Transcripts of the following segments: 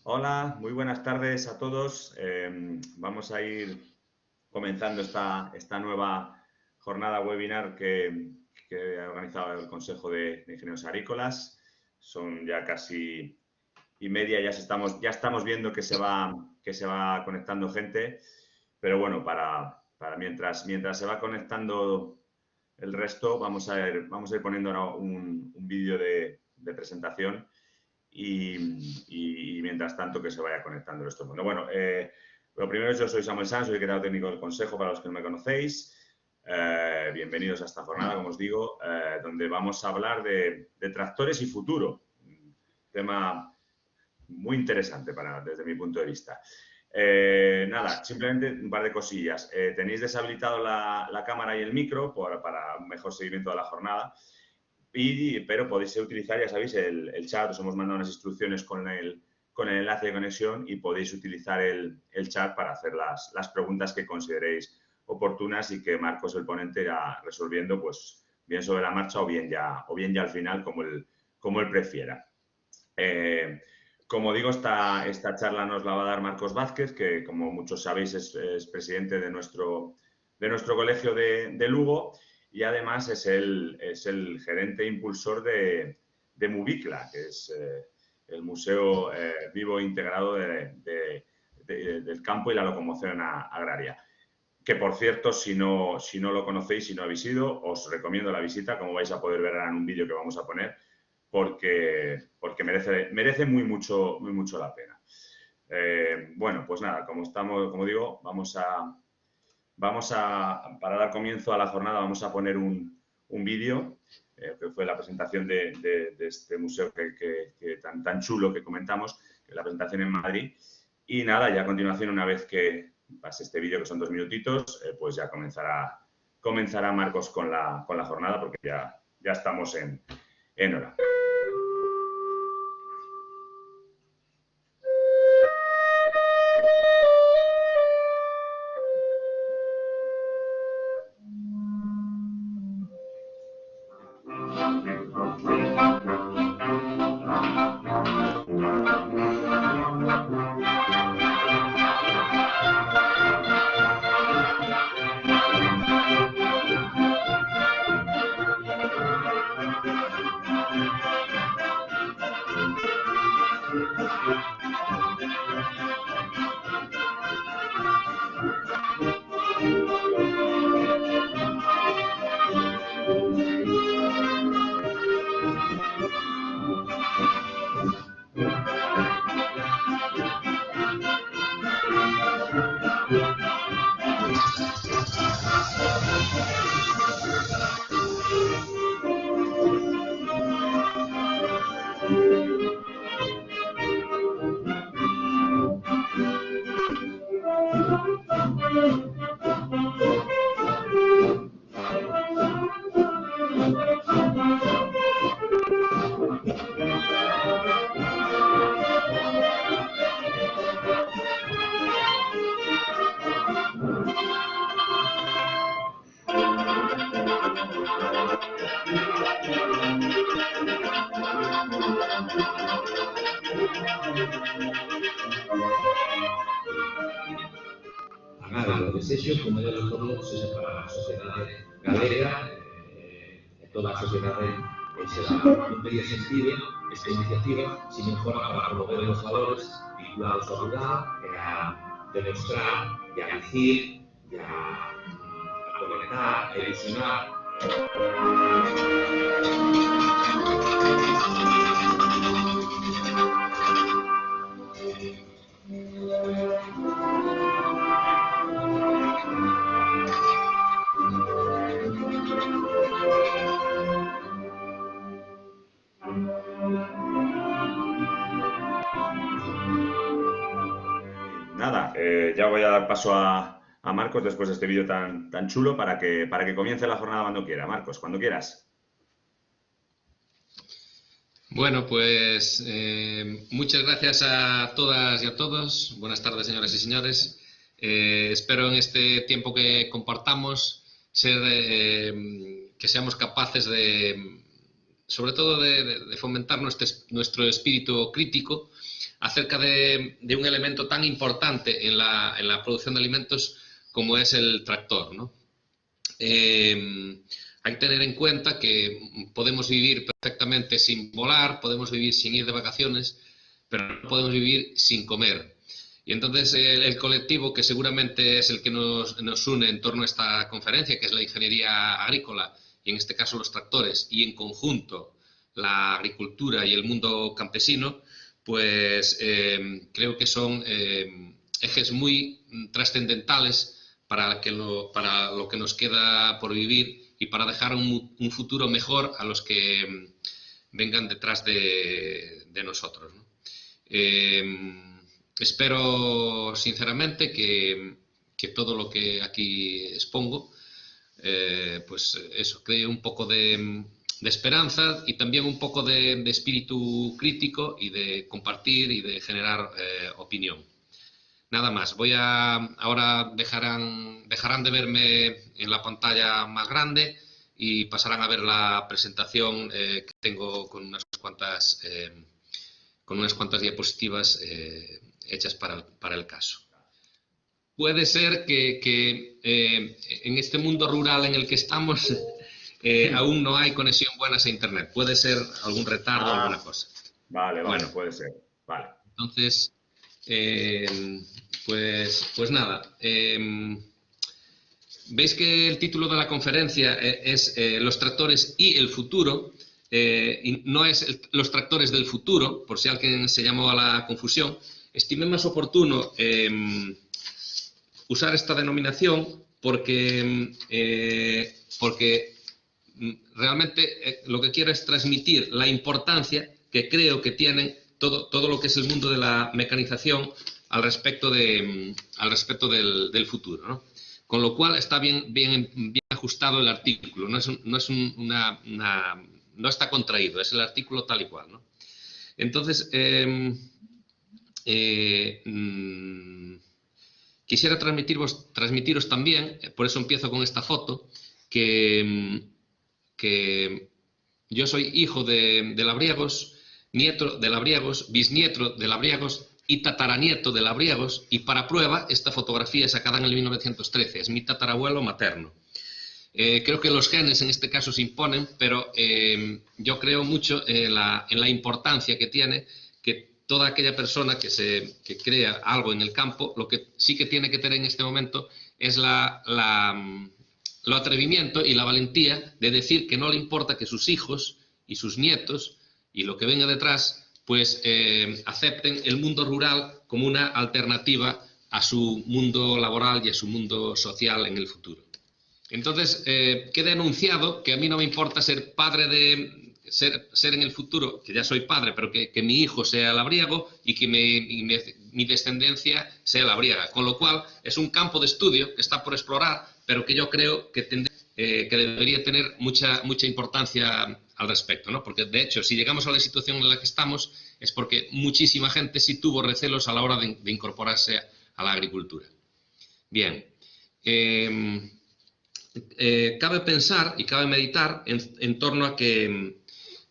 Hola, muy buenas tardes a todos. Vamos a ir comenzando esta nueva jornada webinar que ha organizado el Consejo de Ingenieros Agrícolas. Son ya casi y media, ya estamos viendo que se va conectando gente, pero bueno, para mientras se va conectando el resto, vamos a ir poniendo ahora un vídeo de presentación y mientras tanto que se vaya conectando esto. Bueno, lo primero es yo soy Samuel Sanz, soy secretario técnico del Consejo para los que no me conocéis. Bienvenidos a esta jornada, como os digo, donde vamos a hablar de tractores y futuro. Un tema muy interesante desde mi punto de vista. Nada, simplemente un par de cosillas. Tenéis deshabilitado la cámara y el micro para un mejor seguimiento de la jornada. Pero podéis utilizar, ya sabéis, el chat. Os hemos mandado unas instrucciones con el enlace de conexión y podéis utilizar el chat para hacer las preguntas que consideréis oportunas y que Marcos, el ponente, irá resolviendo, pues bien sobre la marcha o bien ya al final, como él prefiera. Como digo, esta charla nos la va a dar Marcos Vázquez, que como muchos sabéis es presidente de nuestro colegio de Lugo, y además es el gerente impulsor de Mubicla, que es el Museo Vivo Integrado del Campo y la Locomoción Agraria. Que, por cierto, si no lo conocéis, si no habéis ido, os recomiendo la visita, como vais a poder ver ahora en un vídeo que vamos a poner, porque merece muy mucho la pena. Bueno, pues nada, como digo, para dar comienzo a la jornada, vamos a poner un vídeo, que fue la presentación de este museo tan chulo que comentamos, que la presentación en Madrid. Y nada, ya a continuación, una vez que pase este vídeo, que son 2 minutitos, pues ya comenzará Marcos con la jornada, porque ya estamos en hora. Agárralo, desexo, como é de todo, sexa para a sociedade galega, toda a sociedade será non teria sentido esta iniciativa se non fora para promover os valores vinculados ao rural e a demostrar e a dicir e a conectar, a ilusionar. Nada, ya voy a dar paso a Marcos después de este vídeo tan chulo para que comience la jornada cuando quiera. Marcos, cuando quieras. Bueno, pues muchas gracias a todas y a todos. Buenas tardes, señoras y señores. Espero en este tiempo que compartamos que seamos capaces sobre todo de fomentar nuestro espíritu crítico acerca de un elemento tan importante en la producción de alimentos como es el tractor, ¿no? Hay que tener en cuenta que podemos vivir perfectamente sin volar, podemos vivir sin ir de vacaciones, pero no podemos vivir sin comer. Y entonces el colectivo, que seguramente es el que nos une en torno a esta conferencia, que es la ingeniería agrícola, y en este caso los tractores, y en conjunto la agricultura y el mundo campesino, pues creo que son ejes muy trascendentales para lo que nos queda por vivir y para dejar un futuro mejor a los que vengan detrás de nosotros, ¿no? Espero sinceramente que todo lo que aquí expongo pues eso, cree un poco de esperanza y también un poco de espíritu crítico y de compartir y de generar opinión. Nada más. Ahora dejarán de verme en la pantalla más grande y pasarán a ver la presentación que tengo con unas cuantas diapositivas hechas para el caso. Puede ser que en este mundo rural en el que estamos aún no hay conexión buena a Internet. Puede ser algún retardo o alguna cosa. Vale, bueno, puede ser. Vale. Entonces, pues nada. Veis que el título de la conferencia es Los tractores y el futuro. Y no es los tractores del futuro, por si alguien se llamó a la confusión. Estimé más oportuno usar esta denominación porque realmente lo que quiero es transmitir la importancia que creo que tienen todo lo que es el mundo de la mecanización al respecto del futuro, ¿no? Con lo cual está bien ajustado el artículo, no está contraído, es el artículo tal y cual, ¿no? Entonces, quisiera transmitiros también, por eso empiezo con esta foto, que yo soy hijo de labriegos, nieto de labriegos, bisnieto de labriegos y tataranieto de labriegos, y para prueba esta fotografía es sacada en el 1913, es mi tatarabuelo materno. Creo que los genes en este caso se imponen, pero yo creo mucho en la importancia que tiene que toda aquella persona que crea algo en el campo, lo que sí que tiene que tener en este momento es lo atrevimiento y la valentía de decir que no le importa que sus hijos y sus nietos y lo que venga detrás, pues acepten el mundo rural como una alternativa a su mundo laboral y a su mundo social en el futuro. Entonces, queda enunciado que a mí no me importa ser padre ser en el futuro, que ya soy padre, pero que mi hijo sea labriego y que mi descendencia sea labriega. Con lo cual, es un campo de estudio que está por explorar, pero que yo creo que debería tener mucha importancia al respecto, ¿no? Porque, de hecho, si llegamos a la situación en la que estamos, es porque muchísima gente sí tuvo recelos a la hora de incorporarse a la agricultura. Bien. Cabe pensar y cabe meditar en torno a que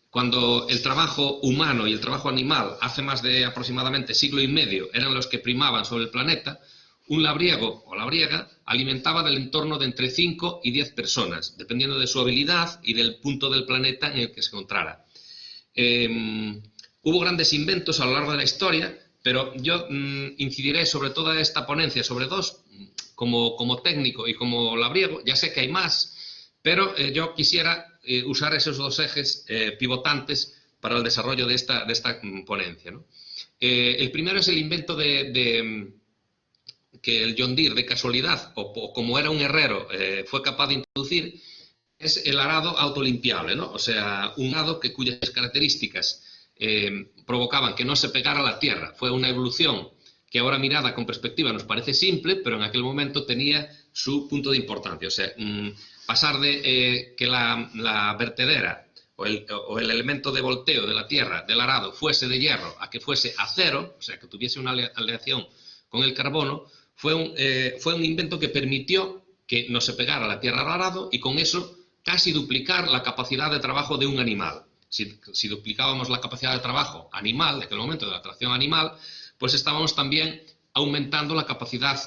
cuando el trabajo humano y el trabajo animal hace más de aproximadamente siglo y medio eran los que primaban sobre el planeta, un labriego o labriega alimentaba del entorno de entre 5 y 10 personas, dependiendo de su habilidad y del punto del planeta en el que se encontrara. Hubo grandes inventos a lo largo de la historia, pero yo incidiré sobre toda esta ponencia, sobre dos, como técnico y como labriego. Ya sé que hay más, pero yo quisiera usar esos dos ejes pivotantes para el desarrollo de esta ponencia, ¿no? El primero es el invento que el John Deere, de casualidad, o como era un herrero, fue capaz de introducir, es el arado autolimpiable, ¿no? O sea, un arado cuyas características provocaban que no se pegara a la tierra. Fue una evolución que ahora mirada con perspectiva nos parece simple, pero en aquel momento tenía su punto de importancia. O sea, pasar de que la vertedera o el elemento de volteo de la tierra, del arado, fuese de hierro a que fuese acero, o sea, que tuviese una aleación con el carbono, fue un invento que permitió que no se pegara la tierra al arado y con eso casi duplicar la capacidad de trabajo de un animal. si duplicábamos la capacidad de trabajo animal, de aquel momento de la tracción animal, pues estábamos también aumentando la capacidad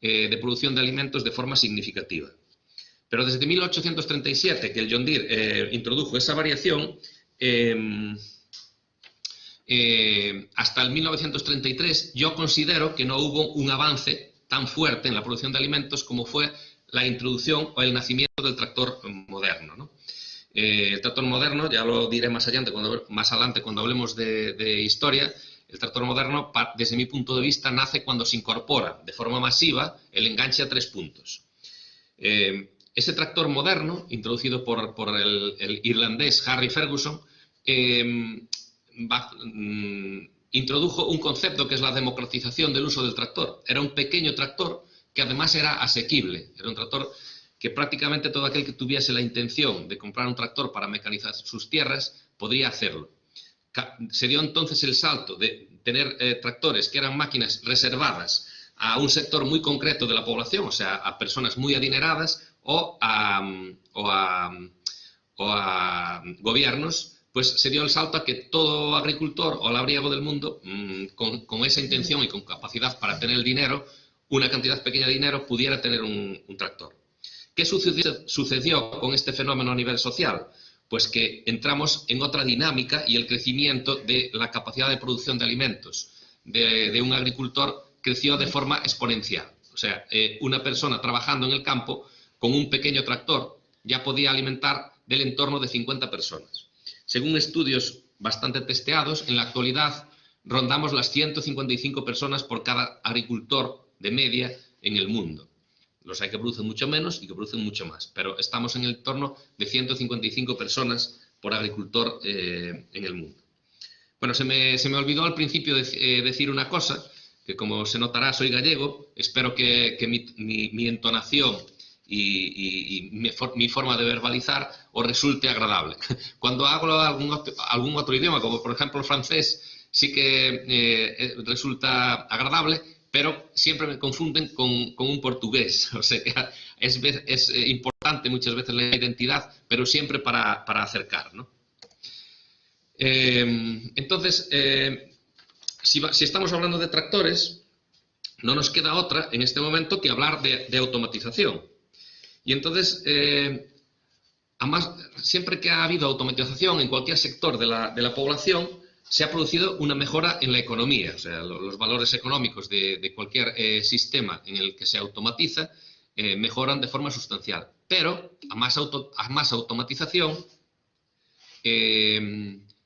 de producción de alimentos de forma significativa. Pero desde 1837, que el John Deere introdujo esa variación, hasta el 1933 yo considero que no hubo un avance tan fuerte en la producción de alimentos como fue la introducción o el nacimiento del tractor moderno, ¿no? El tractor moderno, ya lo diré más adelante cuando hablemos de historia. El tractor moderno, desde mi punto de vista, nace cuando se incorpora de forma masiva el enganche a 3 puntos. Ese tractor moderno, introducido por el irlandés Harry Ferguson, introdujo un concepto que es la democratización del uso del tractor. Era un pequeño tractor que además era asequible. Era un tractor que prácticamente todo aquel que tuviese la intención de comprar un tractor para mecanizar sus tierras podría hacerlo. Se dio entonces el salto de tener tractores que eran máquinas reservadas a un sector muy concreto de la población, o sea, a personas muy adineradas o a gobiernos, pues se dio el salto a que todo agricultor o labriego del mundo, con esa intención y con capacidad para tener el dinero, una cantidad pequeña de dinero, pudiera tener un tractor. ¿Qué sucedió con este fenómeno a nivel social? Pues que entramos en otra dinámica y el crecimiento de la capacidad de producción de alimentos de un agricultor creció de forma exponencial. O sea, una persona trabajando en el campo con un pequeño tractor ya podía alimentar del entorno de 50 personas. Según estudios bastante testeados, en la actualidad rondamos las 155 personas por cada agricultor de media en el mundo. Los hay que producen mucho menos y que producen mucho más, pero estamos en el entorno de 155 personas por agricultor en el mundo. Bueno, se me olvidó al principio decir una cosa, que como se notará soy gallego, espero que mi entonación y mi forma de verbalizar os resulte agradable. Cuando hablo algún otro idioma, como por ejemplo el francés, sí que resulta agradable, pero siempre me confunden con un portugués. O sea, es importante muchas veces la identidad, pero siempre para acercar, ¿no? Entonces, si estamos hablando de tractores, no nos queda otra en este momento que hablar de automatización. Y entonces, además, siempre que ha habido automatización en cualquier sector de la población, se ha producido una mejora en la economía. O sea, los valores económicos de cualquier sistema en el que se automatiza mejoran de forma sustancial. Pero a más automatización,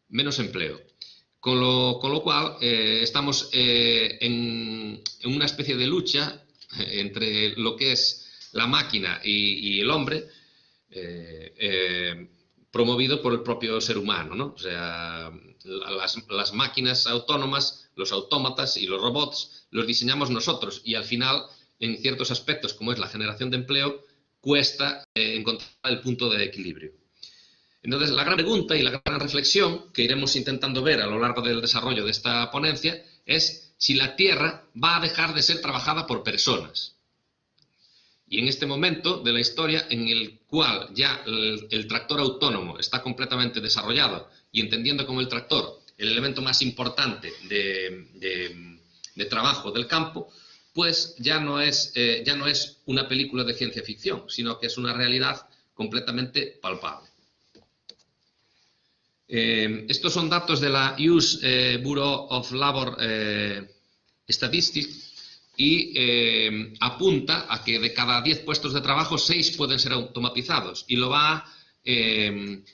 menos empleo. Con lo cual, estamos en una especie de lucha entre lo que es la máquina y el hombre, promovido por el propio ser humano, ¿no? O sea, las máquinas autónomas, los autómatas y los robots los diseñamos nosotros y al final, en ciertos aspectos, como es la generación de empleo, cuesta encontrar el punto de equilibrio. Entonces, la gran pregunta y la gran reflexión que iremos intentando ver a lo largo del desarrollo de esta ponencia es si la Tierra va a dejar de ser trabajada por personas. Y en este momento de la historia en el cual ya el tractor autónomo está completamente desarrollado y entendiendo como el tractor el elemento más importante de trabajo del campo, pues ya no es una película de ciencia ficción, sino que es una realidad completamente palpable. Estos son datos de la US Bureau of Labor Statistics y apunta a que de cada 10 puestos de trabajo, 6 pueden ser automatizados y lo va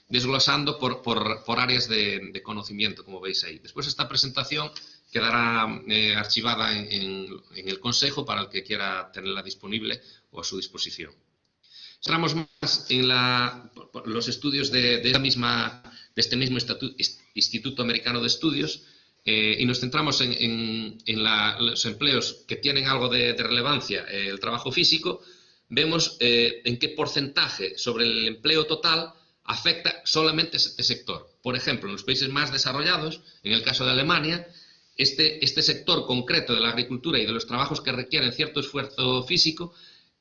desglosando por áreas de conocimiento, como veis ahí. Después esta presentación quedará archivada en el Consejo para el que quiera tenerla disponible o a su disposición. Entramos más en los estudios de este mismo Instituto Americano de Estudios y nos centramos en los empleos que tienen algo de relevancia, el trabajo físico. Vemos en qué porcentaje sobre el empleo total afecta solamente este sector. Por ejemplo, en los países más desarrollados, en el caso de Alemania, este sector concreto de la agricultura y de los trabajos que requieren cierto esfuerzo físico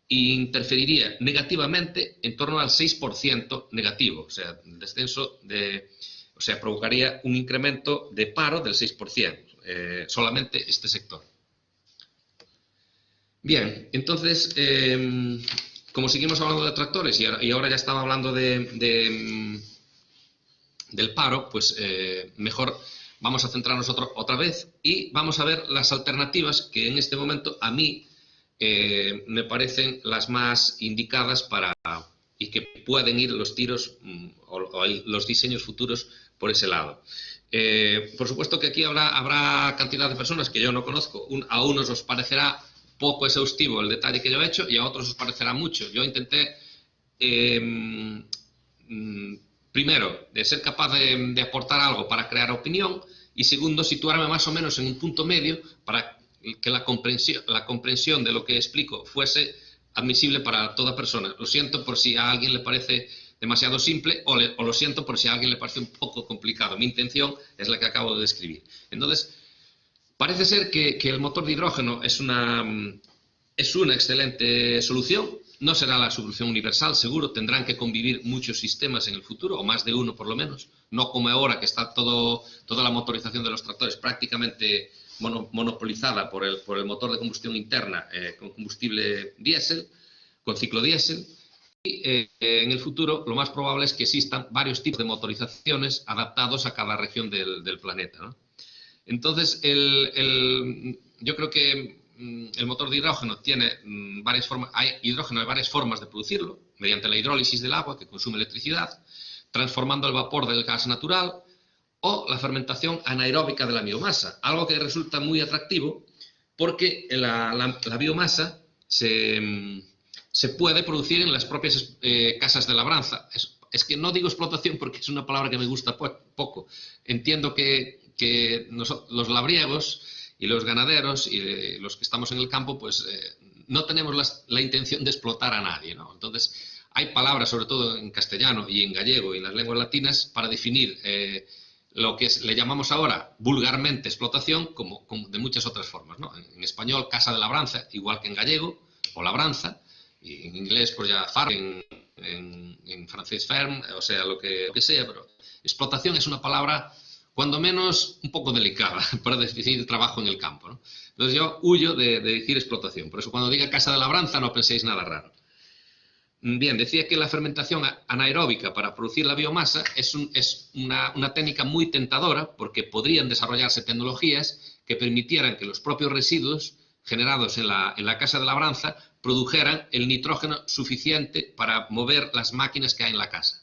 interferiría negativamente en torno al 6% negativo, o sea, el descenso de O sea, provocaría un incremento de paro del 6%, solamente este sector. Bien, entonces, como seguimos hablando de tractores y ahora ya estaba hablando del paro, pues mejor vamos a centrarnos otra vez y vamos a ver las alternativas que en este momento a mí me parecen las más indicadas y que pueden ir los tiros o los diseños futuros por ese lado. Por supuesto que aquí habrá cantidad de personas que yo no conozco. A unos os parecerá poco exhaustivo el detalle que yo he hecho y a otros os parecerá mucho. Yo intenté, primero, de ser capaz de aportar algo para crear opinión y segundo, situarme más o menos en un punto medio para que la comprensión de lo que explico fuese admisible para toda persona. Lo siento por si a alguien le parece demasiado simple o lo siento por si a alguien le parece un poco complicado. Mi intención es la que acabo de describir. Entonces, parece ser que el motor de hidrógeno es una excelente solución. No será la solución universal, seguro. Tendrán que convivir muchos sistemas en el futuro, o más de uno por lo menos. No como ahora, que está toda la motorización de los tractores prácticamente monopolizada por el motor de combustión interna con combustible diésel, con ciclo diésel. Y en el futuro lo más probable es que existan varios tipos de motorizaciones adaptados a cada región del planeta, ¿no? Entonces, yo creo que el motor de hidrógeno tiene varias formas. Hay hidrógeno de varias formas de producirlo, mediante la hidrólisis del agua, que consume electricidad, transformando el vapor del gas natural, o la fermentación anaeróbica de la biomasa, algo que resulta muy atractivo porque la biomasa se puede producir en las propias casas de labranza. Es que no digo explotación porque es una palabra que me gusta poco. Entiendo que los labriegos y los ganaderos y los que estamos en el campo, pues no tenemos la intención de explotar a nadie, ¿no? Entonces, hay palabras, sobre todo en castellano y en gallego y en las lenguas latinas, para definir lo que le llamamos ahora vulgarmente explotación, como de muchas otras formas, ¿no? En español, casa de labranza, igual que en gallego, o labranza, y en inglés, pues ya farm, en francés ferm, o sea, lo que sea, pero explotación es una palabra, cuando menos, un poco delicada para definir trabajo en el campo, ¿no? Entonces yo huyo de decir explotación, por eso cuando diga casa de labranza no penséis nada raro. Bien, decía que la fermentación anaeróbica para producir la biomasa es una técnica muy tentadora porque podrían desarrollarse tecnologías que permitieran que los propios residuos generados en la casa de labranza produjeran el nitrógeno suficiente para mover las máquinas que hay en la casa.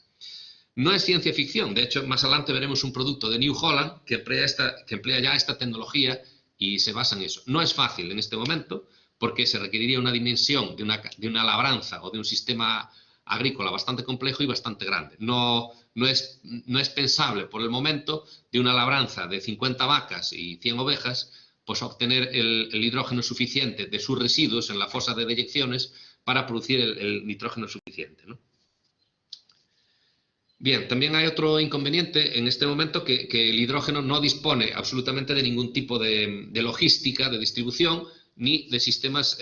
No es ciencia ficción, de hecho más adelante veremos un producto de New Holland que emplea ya esta tecnología y se basa en eso. No es fácil en este momento, porque se requeriría una dimensión de una labranza o de un sistema agrícola bastante complejo y bastante grande. No es pensable por el momento de una labranza de 50 vacas y 100 ovejas, pues obtener el hidrógeno suficiente de sus residuos en la fosa de deyecciones para producir el nitrógeno suficiente, ¿no? Bien, también hay otro inconveniente en este momento, que el hidrógeno no dispone absolutamente de ningún tipo de logística, de distribución, ni de sistemas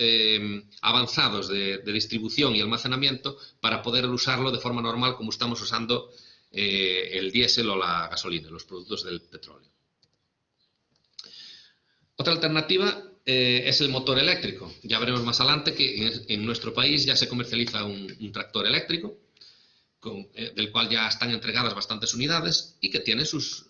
avanzados de distribución y almacenamiento para poder usarlo de forma normal como estamos usando el diésel o la gasolina, los productos del petróleo. Otra alternativa es el motor eléctrico. Ya veremos más adelante que en nuestro país ya se comercializa un tractor eléctrico, del cual ya están entregadas bastantes unidades y que tiene sus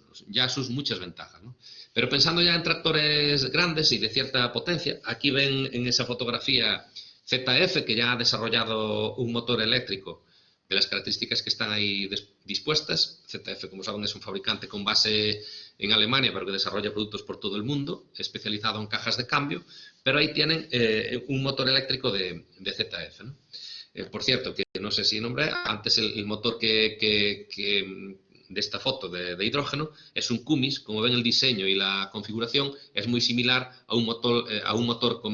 muchas ventajas, ¿no? Pero pensando ya en tractores grandes y de cierta potencia, aquí ven en esa fotografía ZF, que ya ha desarrollado un motor eléctrico de las características que están ahí dispuestas. ZF, como saben, es un fabricante con base en Alemania, pero que desarrolla productos por todo el mundo, especializado en cajas de cambio, pero ahí tienen un motor eléctrico de ZF, ¿no? Por cierto, que no sé si nombré, antes el motor de esta foto de hidrógeno es un Cummins. Como ven, el diseño y la configuración es muy similar a un motor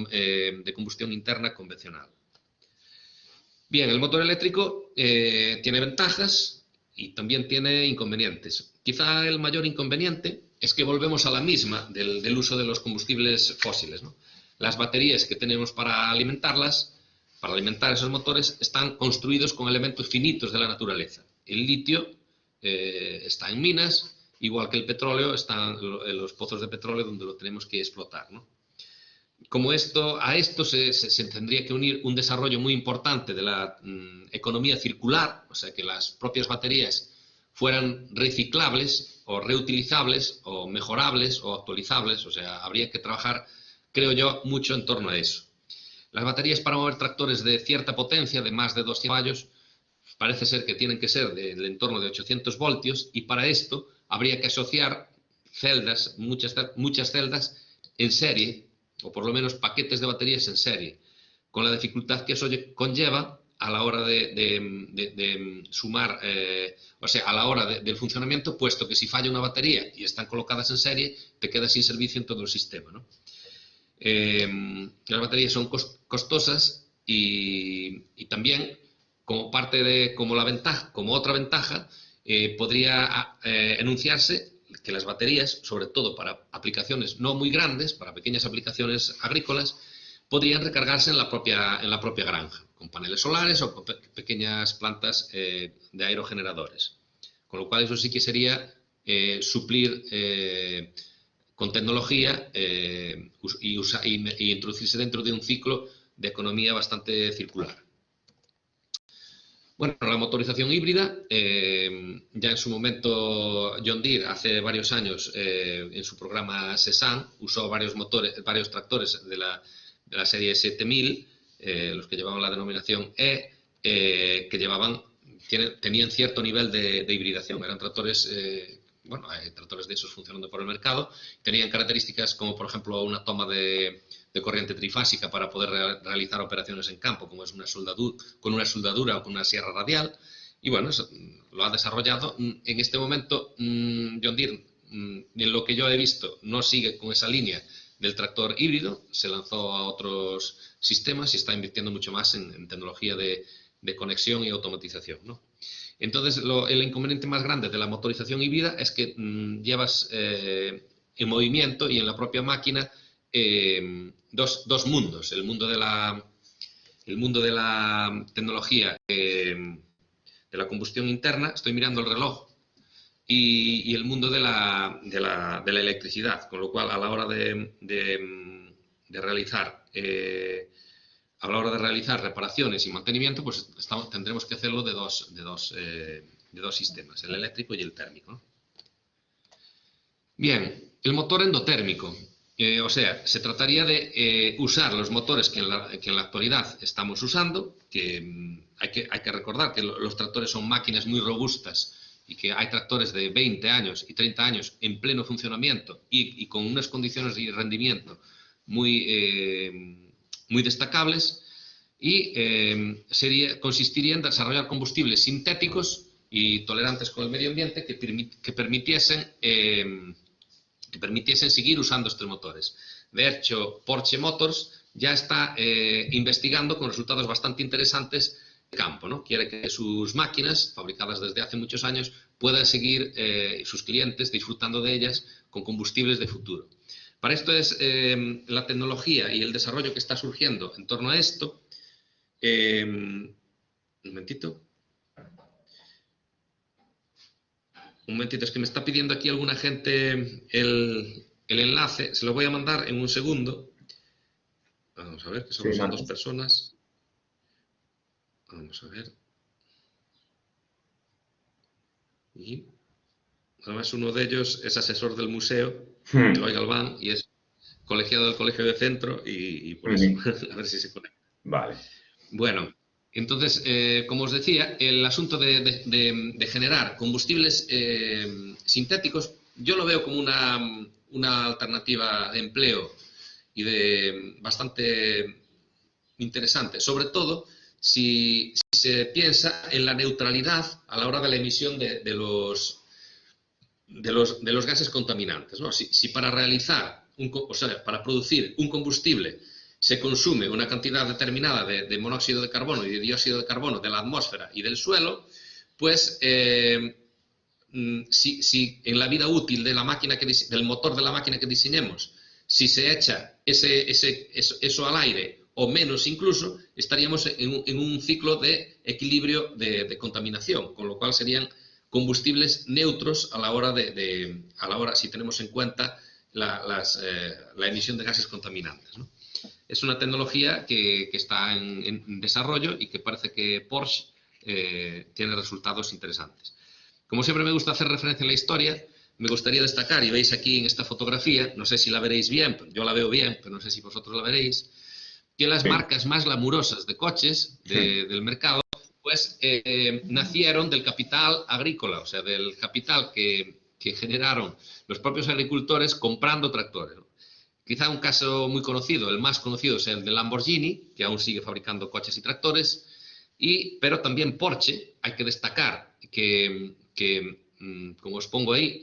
de combustión interna convencional. Bien, el motor eléctrico tiene ventajas y también tiene inconvenientes. Quizá el mayor inconveniente es que volvemos a la misma del uso de los combustibles fósiles, ¿no? Las baterías que tenemos para alimentar esos motores están construidos con elementos finitos de la naturaleza. El litio está en minas igual que el petróleo, están los pozos de petróleo donde lo tenemos que explotar, ¿no? Como a esto se tendría que unir un desarrollo muy importante de la economía circular, o sea, que las propias baterías fueran reciclables o reutilizables o mejorables o actualizables, o sea, habría que trabajar, creo yo, mucho en torno a eso. Las baterías para mover tractores de cierta potencia, de más de 200 caballos, parece ser que tienen que ser del entorno de 800 voltios, y para esto habría que asociar celdas, muchas celdas en serie, o por lo menos paquetes de baterías en serie, con la dificultad que eso conlleva a la hora de sumar, o sea, a la hora del funcionamiento, puesto que si falla una batería y están colocadas en serie, te quedas sin servicio en todo el sistema, ¿no? Las baterías son costosas y también, como otra ventaja, podría enunciarse que las baterías, sobre todo para aplicaciones no muy grandes, para pequeñas aplicaciones agrícolas, podrían recargarse en la propia granja, con paneles solares o con pequeñas plantas de aerogeneradores. Con lo cual eso sí que sería suplir con tecnología y introducirse dentro de un ciclo de economía bastante circular. Bueno, la motorización híbrida, ya en su momento John Deere, hace varios años, en su programa SESAN, usó varios tractores de la serie 7000, los que llevaban la denominación E, que tenían cierto nivel de hibridación. Eran tractores, bueno, hay tractores de esos funcionando por el mercado, tenían características como, por ejemplo, una toma de corriente trifásica para poder realizar operaciones en campo, como es con una soldadura o con una sierra radial, y bueno, eso lo ha desarrollado. En este momento, John Deere, en lo que yo he visto, no sigue con esa línea del tractor híbrido, se lanzó a otros sistemas y está invirtiendo mucho más en tecnología de conexión y automatización, ¿no? Entonces, el inconveniente más grande de la motorización híbrida es que llevas en movimiento y en la propia máquina dos mundos: el mundo de la tecnología de la combustión interna, estoy mirando el reloj, y el mundo de la electricidad, con lo cual a la hora de realizar reparaciones y mantenimiento, pues tendremos que hacerlo de dos sistemas, el eléctrico y el térmico, ¿no? Bien, el motor endotérmico. O sea, se trataría de usar los motores que en la actualidad estamos usando, que hay que recordar que los tractores son máquinas muy robustas y que hay tractores de 20 años y 30 años en pleno funcionamiento y con unas condiciones de rendimiento muy destacables, y consistiría en desarrollar combustibles sintéticos y tolerantes con el medio ambiente que permitiesen seguir usando estos motores. De hecho, Porsche Motors ya está investigando con resultados bastante interesantes de campo, ¿no? Quiere que sus máquinas, fabricadas desde hace muchos años, puedan seguir sus clientes disfrutando de ellas con combustibles de futuro. Para esto es la tecnología y el desarrollo que está surgiendo en torno a esto. Un momentito. Es que me está pidiendo aquí alguna gente el enlace. Se lo voy a mandar en un segundo. Vamos a ver, que son dos personas. Vamos a ver. Y además uno de ellos es asesor del museo, Eloy Galván, y es colegiado del Colegio de Centro, y por eso, a ver si se conecta. Vale. Bueno, entonces, como os decía, el asunto de generar combustibles sintéticos, yo lo veo como una alternativa de empleo y bastante interesante, sobre todo si se piensa en la neutralidad a la hora de la emisión de los gases contaminantes, ¿no? Si para para producir un combustible se consume una cantidad determinada de monóxido de carbono y de dióxido de carbono de la atmósfera y del suelo, pues si en la vida útil de la máquina del motor de la máquina que diseñemos, si se echa eso al aire o menos incluso, estaríamos en un ciclo de equilibrio de contaminación, con lo cual serían combustibles neutros a la hora si tenemos en cuenta la emisión de gases contaminantes, ¿no? Es una tecnología que está en desarrollo y que parece que Porsche tiene resultados interesantes. Como siempre me gusta hacer referencia a la historia, me gustaría destacar, y veis aquí en esta fotografía, no sé si la veréis bien, yo la veo bien, pero no sé si vosotros la veréis, que las marcas más glamurosas de coches del mercado pues nacieron del capital agrícola, o sea, del capital que generaron los propios agricultores comprando tractores, ¿no? Quizá un caso muy conocido, el más conocido es el de Lamborghini, que aún sigue fabricando coches y tractores, pero también Porsche, hay que destacar que como os pongo ahí,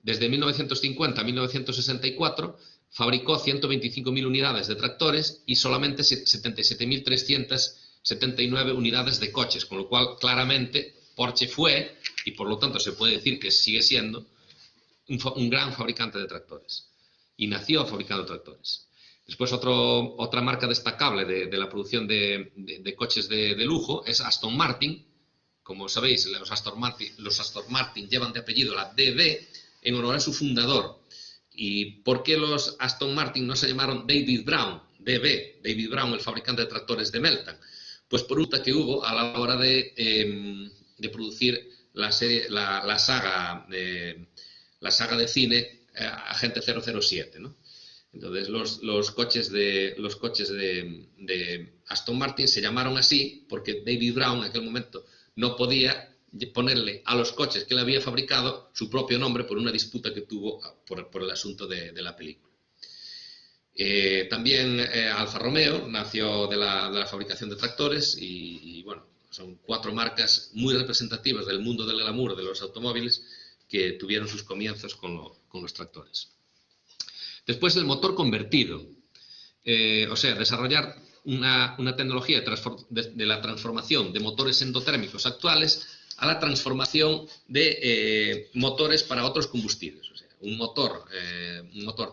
desde 1950 a 1964 fabricó 125.000 unidades de tractores y solamente 77.379 unidades de coches, con lo cual claramente Porsche fue, y por lo tanto se puede decir que sigue siendo, un gran fabricante de tractores. Y nació fabricando tractores. Después otra marca destacable de la producción de coches de lujo es Aston Martin. Como sabéis, los Aston Martin llevan de apellido la DB en honor a su fundador. ¿Y por qué los Aston Martin no se llamaron David Brown? DB, David Brown, el fabricante de tractores de Melton. Pues por un que hubo a la hora de producir la saga de cine Agente 007, ¿no? Entonces los coches de Aston Martin se llamaron así porque David Brown en aquel momento no podía ponerle a los coches que él había fabricado su propio nombre por una disputa que tuvo por el asunto de la película. También Alfa Romeo nació de la fabricación de tractores y bueno, son 4 marcas muy representativas del mundo del glamour de los automóviles que tuvieron sus comienzos con los tractores. Después el motor convertido, o sea, desarrollar una tecnología de la transformación de motores endotérmicos actuales a la transformación de motores para otros combustibles. O sea, un motor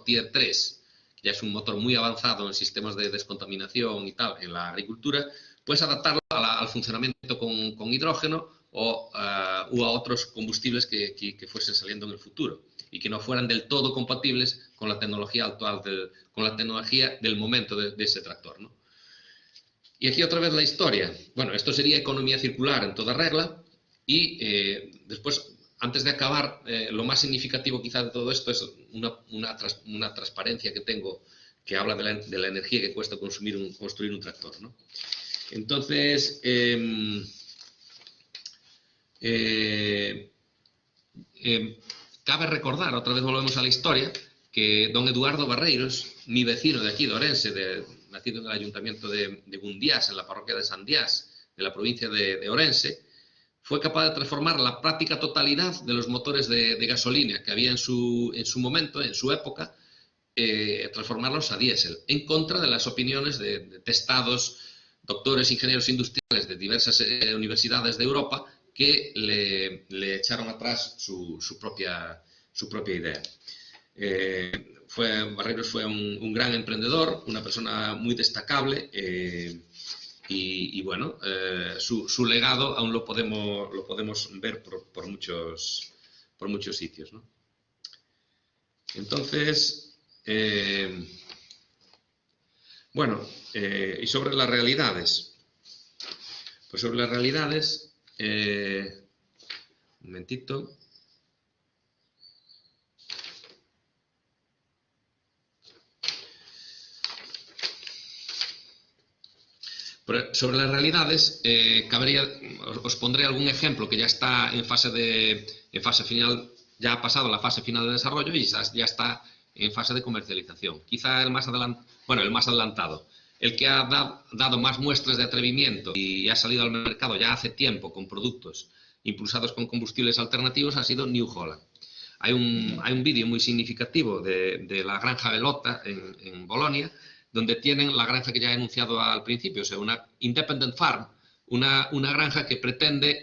Tier 3, que ya es un motor muy avanzado en sistemas de descontaminación y tal, en la agricultura, pues adaptarlo al funcionamiento con hidrógeno u a otros combustibles que fuesen saliendo en el futuro y que no fueran del todo compatibles con la tecnología actual, con la tecnología del momento de ese tractor, ¿no? Y aquí otra vez la historia. Bueno, esto sería economía circular en toda regla y después, antes de acabar, lo más significativo quizá de todo esto es una transparencia que tengo que habla de la energía que cuesta construir un tractor, ¿no? Entonces, cabe recordar, otra vez volvemos a la historia, que don Eduardo Barreiros, mi vecino de aquí, de Orense, nacido en el ayuntamiento de Gundiás, en la parroquia de San Diás, de la provincia de Orense, fue capaz de transformar la práctica totalidad de los motores de gasolina que había en su momento, en su época, transformarlos a diésel, en contra de las opiniones de testados doctores, ingenieros industriales de diversas universidades de Europa que le echaron atrás su propia idea. Barreiros fue un gran emprendedor, una persona muy destacable y bueno, su legado aún lo podemos ver por muchos sitios, ¿no? Entonces, bueno, y sobre las realidades. Pues sobre las realidades, un momentito. Sobre las realidades, os pondré algún ejemplo que ya está en fase final, ya ha pasado la fase final de desarrollo y ya está en fase de comercialización. Quizá el más adelantado, el que ha dado más muestras de atrevimiento y ha salido al mercado ya hace tiempo con productos impulsados con combustibles alternativos ha sido New Holland. Hay un vídeo muy significativo de la granja Velota en Bolonia, donde tienen la granja que ya he anunciado al principio, o sea, una Independent Farm, una granja que pretende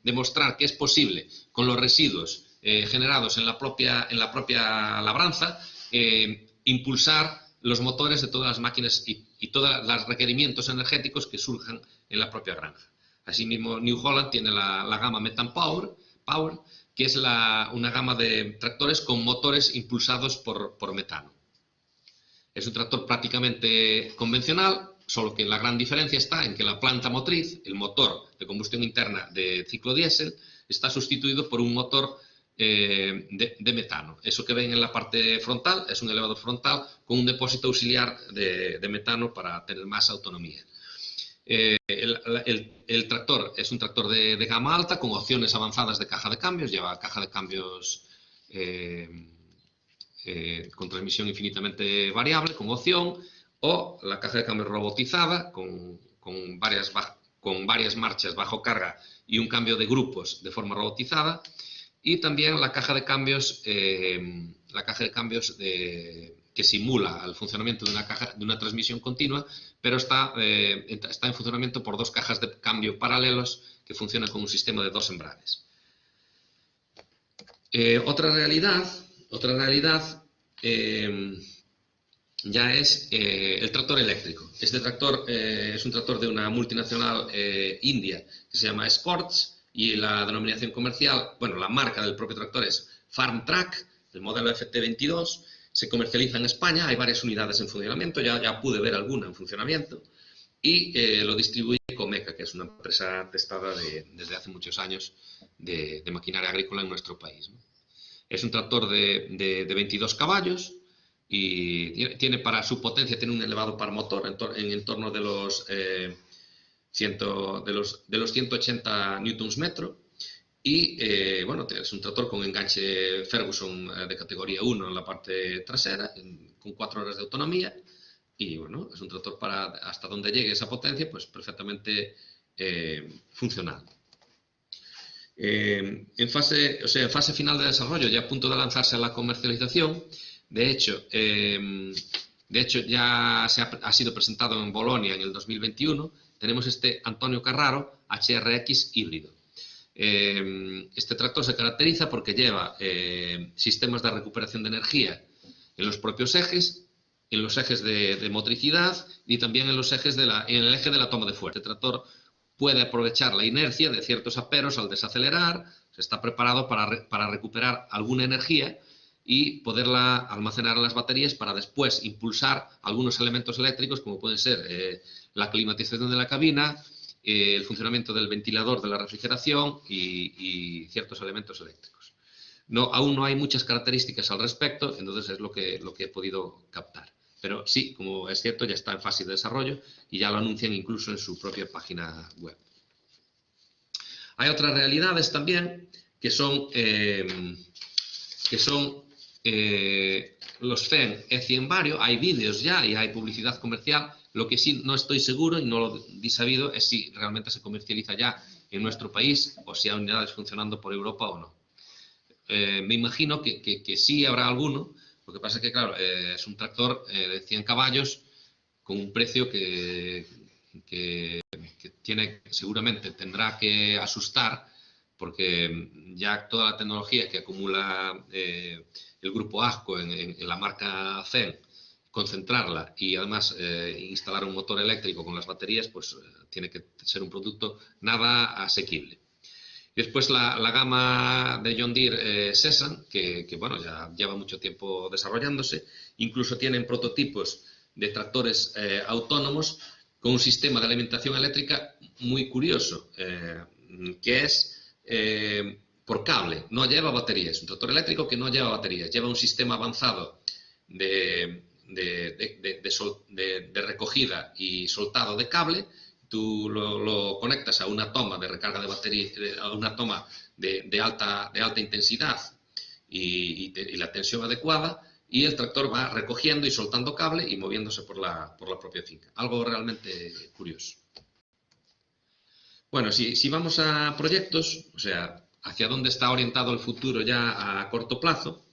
demostrar que es posible, con los residuos generados en la propia labranza, impulsar los motores de todas las máquinas y todos los requerimientos energéticos que surjan en la propia granja. Asimismo, New Holland tiene la gama Metan Power, que es una gama de tractores con motores impulsados por metano. Es un tractor prácticamente convencional, solo que la gran diferencia está en que la planta motriz, el motor de combustión interna de ciclo diésel, está sustituido por un motor de metano. Eso que ven en la parte frontal es un elevador frontal con un depósito auxiliar de metano para tener más autonomía. El tractor es un tractor de gama alta con opciones avanzadas de caja de cambios, lleva caja de cambios con transmisión infinitamente variable, con opción, o la caja de cambios robotizada con varias marchas bajo carga y un cambio de grupos de forma robotizada, y también la caja de cambios, que simula el funcionamiento de una transmisión continua, pero está en funcionamiento por dos cajas de cambio paralelos que funcionan con un sistema de dos embragues. Otra realidad ya es el tractor eléctrico. Este tractor es un tractor de una multinacional india que se llama Escorts, y la denominación comercial, bueno, la marca del propio tractor es FarmTrack, el modelo FT22, se comercializa en España, hay varias unidades en funcionamiento, ya pude ver alguna en funcionamiento, y lo distribuye Comeca, que es una empresa testada desde hace muchos años de maquinaria agrícola en nuestro país, ¿no? Es un tractor de 22 caballos y tiene para su potencia, tiene un elevado par motor en torno de los 180 newtons metro, y bueno, es un tractor con enganche Ferguson de categoría 1 en la parte trasera, con 4 horas de autonomía, y bueno, es un tractor para hasta donde llegue esa potencia, pues perfectamente funcional. En fase final de desarrollo, ya a punto de lanzarse a la comercialización, de hecho ya ha sido presentado en Bolonia en el 2021, tenemos este Antonio Carraro HRX híbrido. Este tractor se caracteriza porque lleva sistemas de recuperación de energía en los propios ejes, en los ejes de motricidad y también en los ejes en el eje de la toma de fuerza. Este tractor puede aprovechar la inercia de ciertos aperos al desacelerar, está preparado para recuperar alguna energía y poderla almacenar en las baterías para después impulsar algunos elementos eléctricos, como pueden ser la climatización de la cabina, el funcionamiento del ventilador de la refrigeración y ciertos elementos eléctricos. Aún no hay muchas características al respecto, entonces es lo que he podido captar. Pero sí, como es cierto, ya está en fase de desarrollo y ya lo anuncian incluso en su propia página web. Hay otras realidades también que son los FEN E100 Vario. Hay vídeos ya y hay publicidad comercial. Lo que sí no estoy seguro y no lo he sabido es si realmente se comercializa ya en nuestro país o si hay unidades funcionando por Europa o no. Me imagino que sí habrá alguno. Lo que pasa es que, claro, es un tractor de 100 caballos con un precio que seguramente tendrá que asustar, porque ya toda la tecnología que acumula el grupo AGCO en la marca FEN, concentrarla y además instalar un motor eléctrico con las baterías, pues tiene que ser un producto nada asequible. Después la gama de John Deere Sesan, que bueno, ya lleva mucho tiempo desarrollándose, incluso tienen prototipos de tractores autónomos con un sistema de alimentación eléctrica muy curioso, que es por cable, no lleva baterías, un tractor eléctrico que no lleva baterías, lleva un sistema avanzado de recogida y soltado de cable. Tú lo conectas a una toma de recarga de batería, a una toma de alta intensidad y la tensión adecuada, y el tractor va recogiendo y soltando cable y moviéndose por la propia finca. Algo realmente curioso. Bueno, si vamos a proyectos, o sea, hacia dónde está orientado el futuro ya a corto plazo,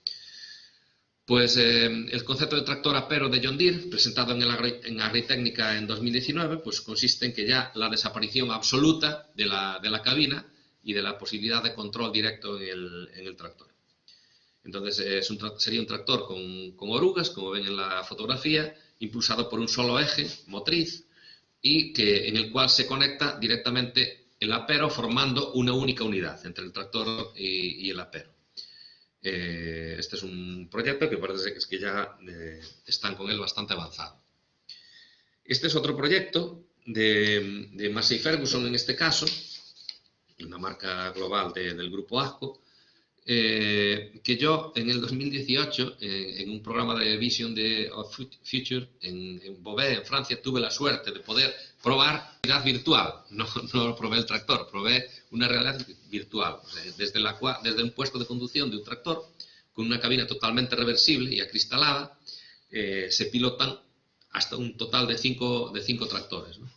pues el concepto de tractor apero de John Deere, presentado en Agritécnica en 2019, pues consiste en que ya la desaparición absoluta de la cabina y de la posibilidad de control directo en el tractor. Entonces sería un tractor con orugas, como ven en la fotografía, impulsado por un solo eje motriz y en el cual se conecta directamente el apero formando una única unidad entre el tractor y el apero. Este es un proyecto que parece que ya están con él bastante avanzado. Este es otro proyecto de Massey Ferguson, en este caso, una marca global del grupo AGCO, que yo en el 2018, en un programa de Vision of Future en Beauvais, en Francia, tuve la suerte de poder probar realidad virtual. No probé el tractor, probé una realidad virtual. O sea, desde un puesto de conducción de un tractor, con una cabina totalmente reversible y acristalada, se pilotan hasta un total de cinco tractores, ¿no?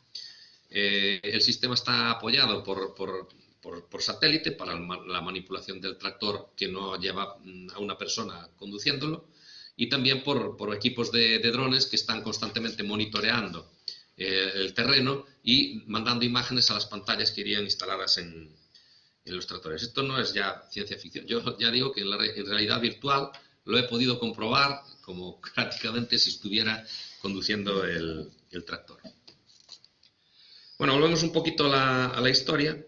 El sistema está apoyado por satélite para la manipulación del tractor que no lleva a una persona conduciéndolo, y también por equipos de drones que están constantemente monitoreando el terreno y mandando imágenes a las pantallas que irían instaladas en los tractores. Esto no es ya ciencia ficción. Yo ya digo que en realidad virtual lo he podido comprobar como prácticamente si estuviera conduciendo el tractor. Bueno, volvemos un poquito a la historia.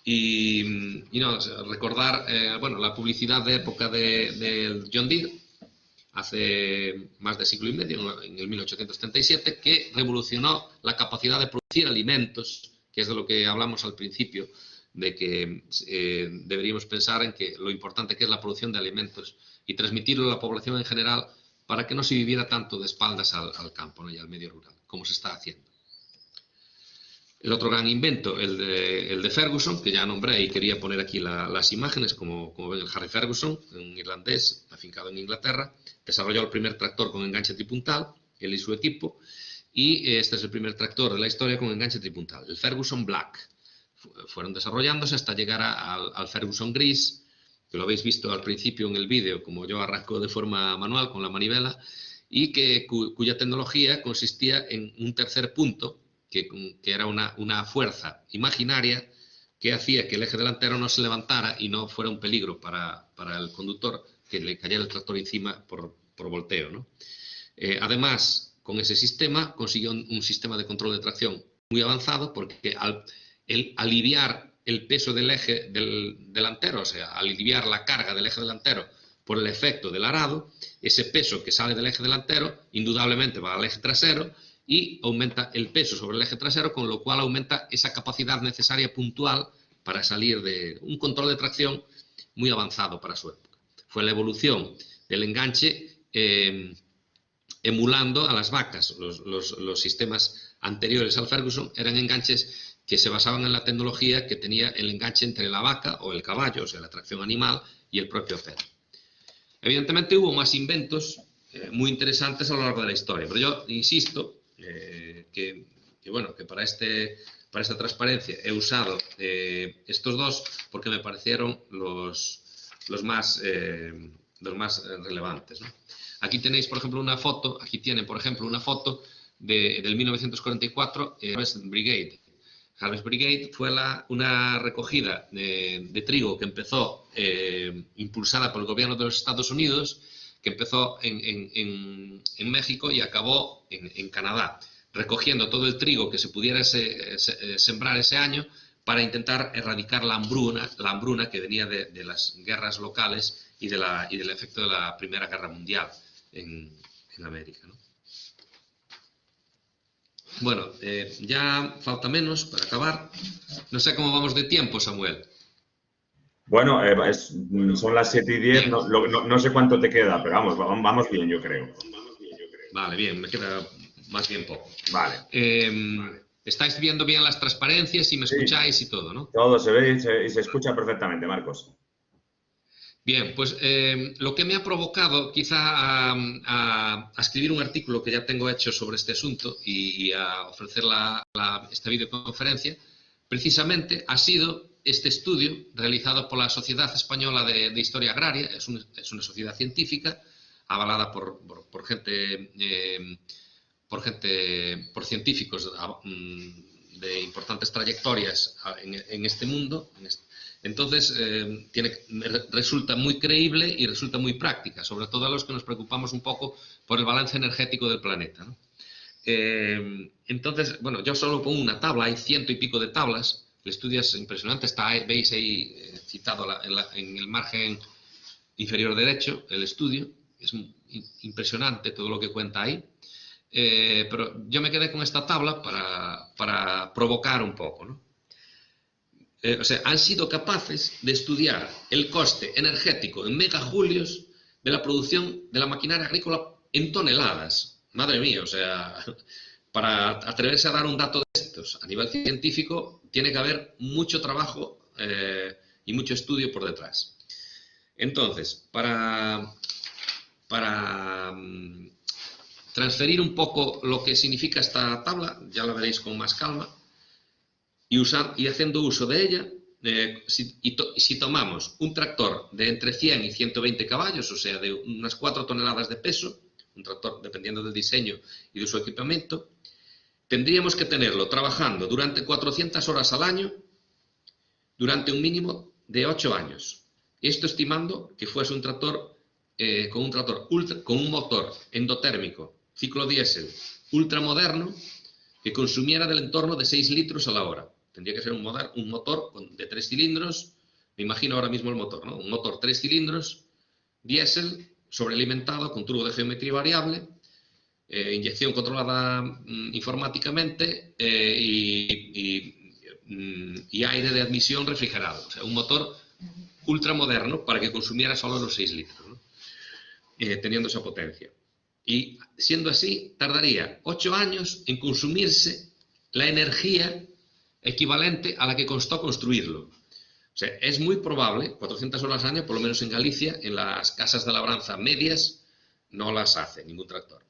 Y no, recordar bueno, la publicidad de época del John Deere, hace más de siglo y medio, en el 1837, que revolucionó la capacidad de producir alimentos, que es de lo que hablamos al principio, de que deberíamos pensar en que lo importante que es la producción de alimentos y transmitirlo a la población en general para que no se viviera tanto de espaldas al campo, ¿no?, y al medio rural, como se está haciendo. El otro gran invento, el de Ferguson, que ya nombré y quería poner aquí las imágenes, como ven, el Harry Ferguson, un irlandés afincado en Inglaterra, desarrolló el primer tractor con enganche tripuntal, él y su equipo, y este es el primer tractor de la historia con enganche tripuntal, el Ferguson Black. Fueron desarrollándose hasta llegar al Ferguson Gris, que lo habéis visto al principio en el vídeo, como yo arranco de forma manual con la manivela, y cuya tecnología consistía en un tercer punto, que era una fuerza imaginaria que hacía que el eje delantero no se levantara y no fuera un peligro para el conductor, que le cayera el tractor encima por volteo, ¿no? Además, con ese sistema consiguió un sistema de control de tracción muy avanzado, porque al aliviar el peso del eje delantero, o sea, al aliviar la carga del eje delantero por el efecto del arado, ese peso que sale del eje delantero indudablemente va al eje trasero y aumenta el peso sobre el eje trasero, con lo cual aumenta esa capacidad necesaria puntual para salir de un control de tracción muy avanzado para su época. Fue la evolución del enganche emulando a las vacas. Los sistemas anteriores al Ferguson eran enganches que se basaban en la tecnología que tenía el enganche entre la vaca o el caballo, o sea, la tracción animal, y el propio apero. Evidentemente hubo más inventos muy interesantes a lo largo de la historia, pero yo insisto que para esta transparencia he usado estos dos porque me parecieron los más relevantes, ¿no? Aquí tenéis, por ejemplo, una foto, del 1944, Harvest Brigade. Harvest Brigade fue una recogida de trigo que empezó impulsada por el gobierno de los Estados Unidos, que empezó en México y acabó en Canadá, recogiendo todo el trigo que se pudiera sembrar ese año para intentar erradicar la hambruna que venía de las guerras locales y del efecto de la Primera Guerra Mundial en América, ¿no? Bueno, ya falta menos para acabar. No sé cómo vamos de tiempo, Samuel. Bueno, son las 7:10, no sé cuánto te queda, pero vamos bien, yo creo. Vale, bien, me queda más bien poco. Vale. Estáis viendo bien las transparencias y me escucháis y todo, ¿no? Todo se ve y se escucha perfectamente, Marcos. Bien, pues lo que me ha provocado quizá a escribir un artículo que ya tengo hecho sobre este asunto y a ofrecer esta videoconferencia, precisamente ha sido este estudio realizado por la Sociedad Española de Historia Agraria. Es una sociedad científica avalada por científicos de importantes trayectorias en este mundo. Entonces, resulta muy creíble y resulta muy práctica, sobre todo a los que nos preocupamos un poco por el balance energético del planeta, ¿no? Entonces, bueno, yo solo pongo una tabla, hay 100 y pico de tablas, El estudio es impresionante, veis ahí citado en el margen inferior derecho el estudio. Es impresionante todo lo que cuenta ahí. Pero yo me quedé con esta tabla para provocar un poco, ¿no? O sea, han sido capaces de estudiar el coste energético en megajulios de la producción de la maquinaria agrícola en toneladas. Madre mía, o sea, para atreverse a dar un dato de estos a nivel científico tiene que haber mucho trabajo y mucho estudio por detrás. Entonces, para transferir un poco lo que significa esta tabla, ya la veréis con más calma, y haciendo uso de ella, si tomamos un tractor de entre 100 y 120 caballos, o sea, de unas 4 toneladas de peso, un tractor dependiendo del diseño y de su equipamiento, tendríamos que tenerlo trabajando durante 400 horas al año, durante un mínimo de 8 años. Esto estimando que fuese un tractor con un motor endotérmico, ciclo diésel, ultramoderno, que consumiera del entorno de 6 litros a la hora. Tendría que ser un motor de 3 cilindros, me imagino ahora mismo el motor, ¿no? Un motor 3 cilindros, diésel, sobrealimentado con turbo de geometría variable, inyección controlada informáticamente y aire de admisión refrigerado. O sea, un motor ultramoderno para que consumiera solo los 6 litros, ¿no? Teniendo esa potencia. Y siendo así, tardaría 8 años en consumirse la energía equivalente a la que costó construirlo. O sea, es muy probable, 400 horas al año, por lo menos en Galicia, en las casas de labranza medias, no las hace ningún tractor.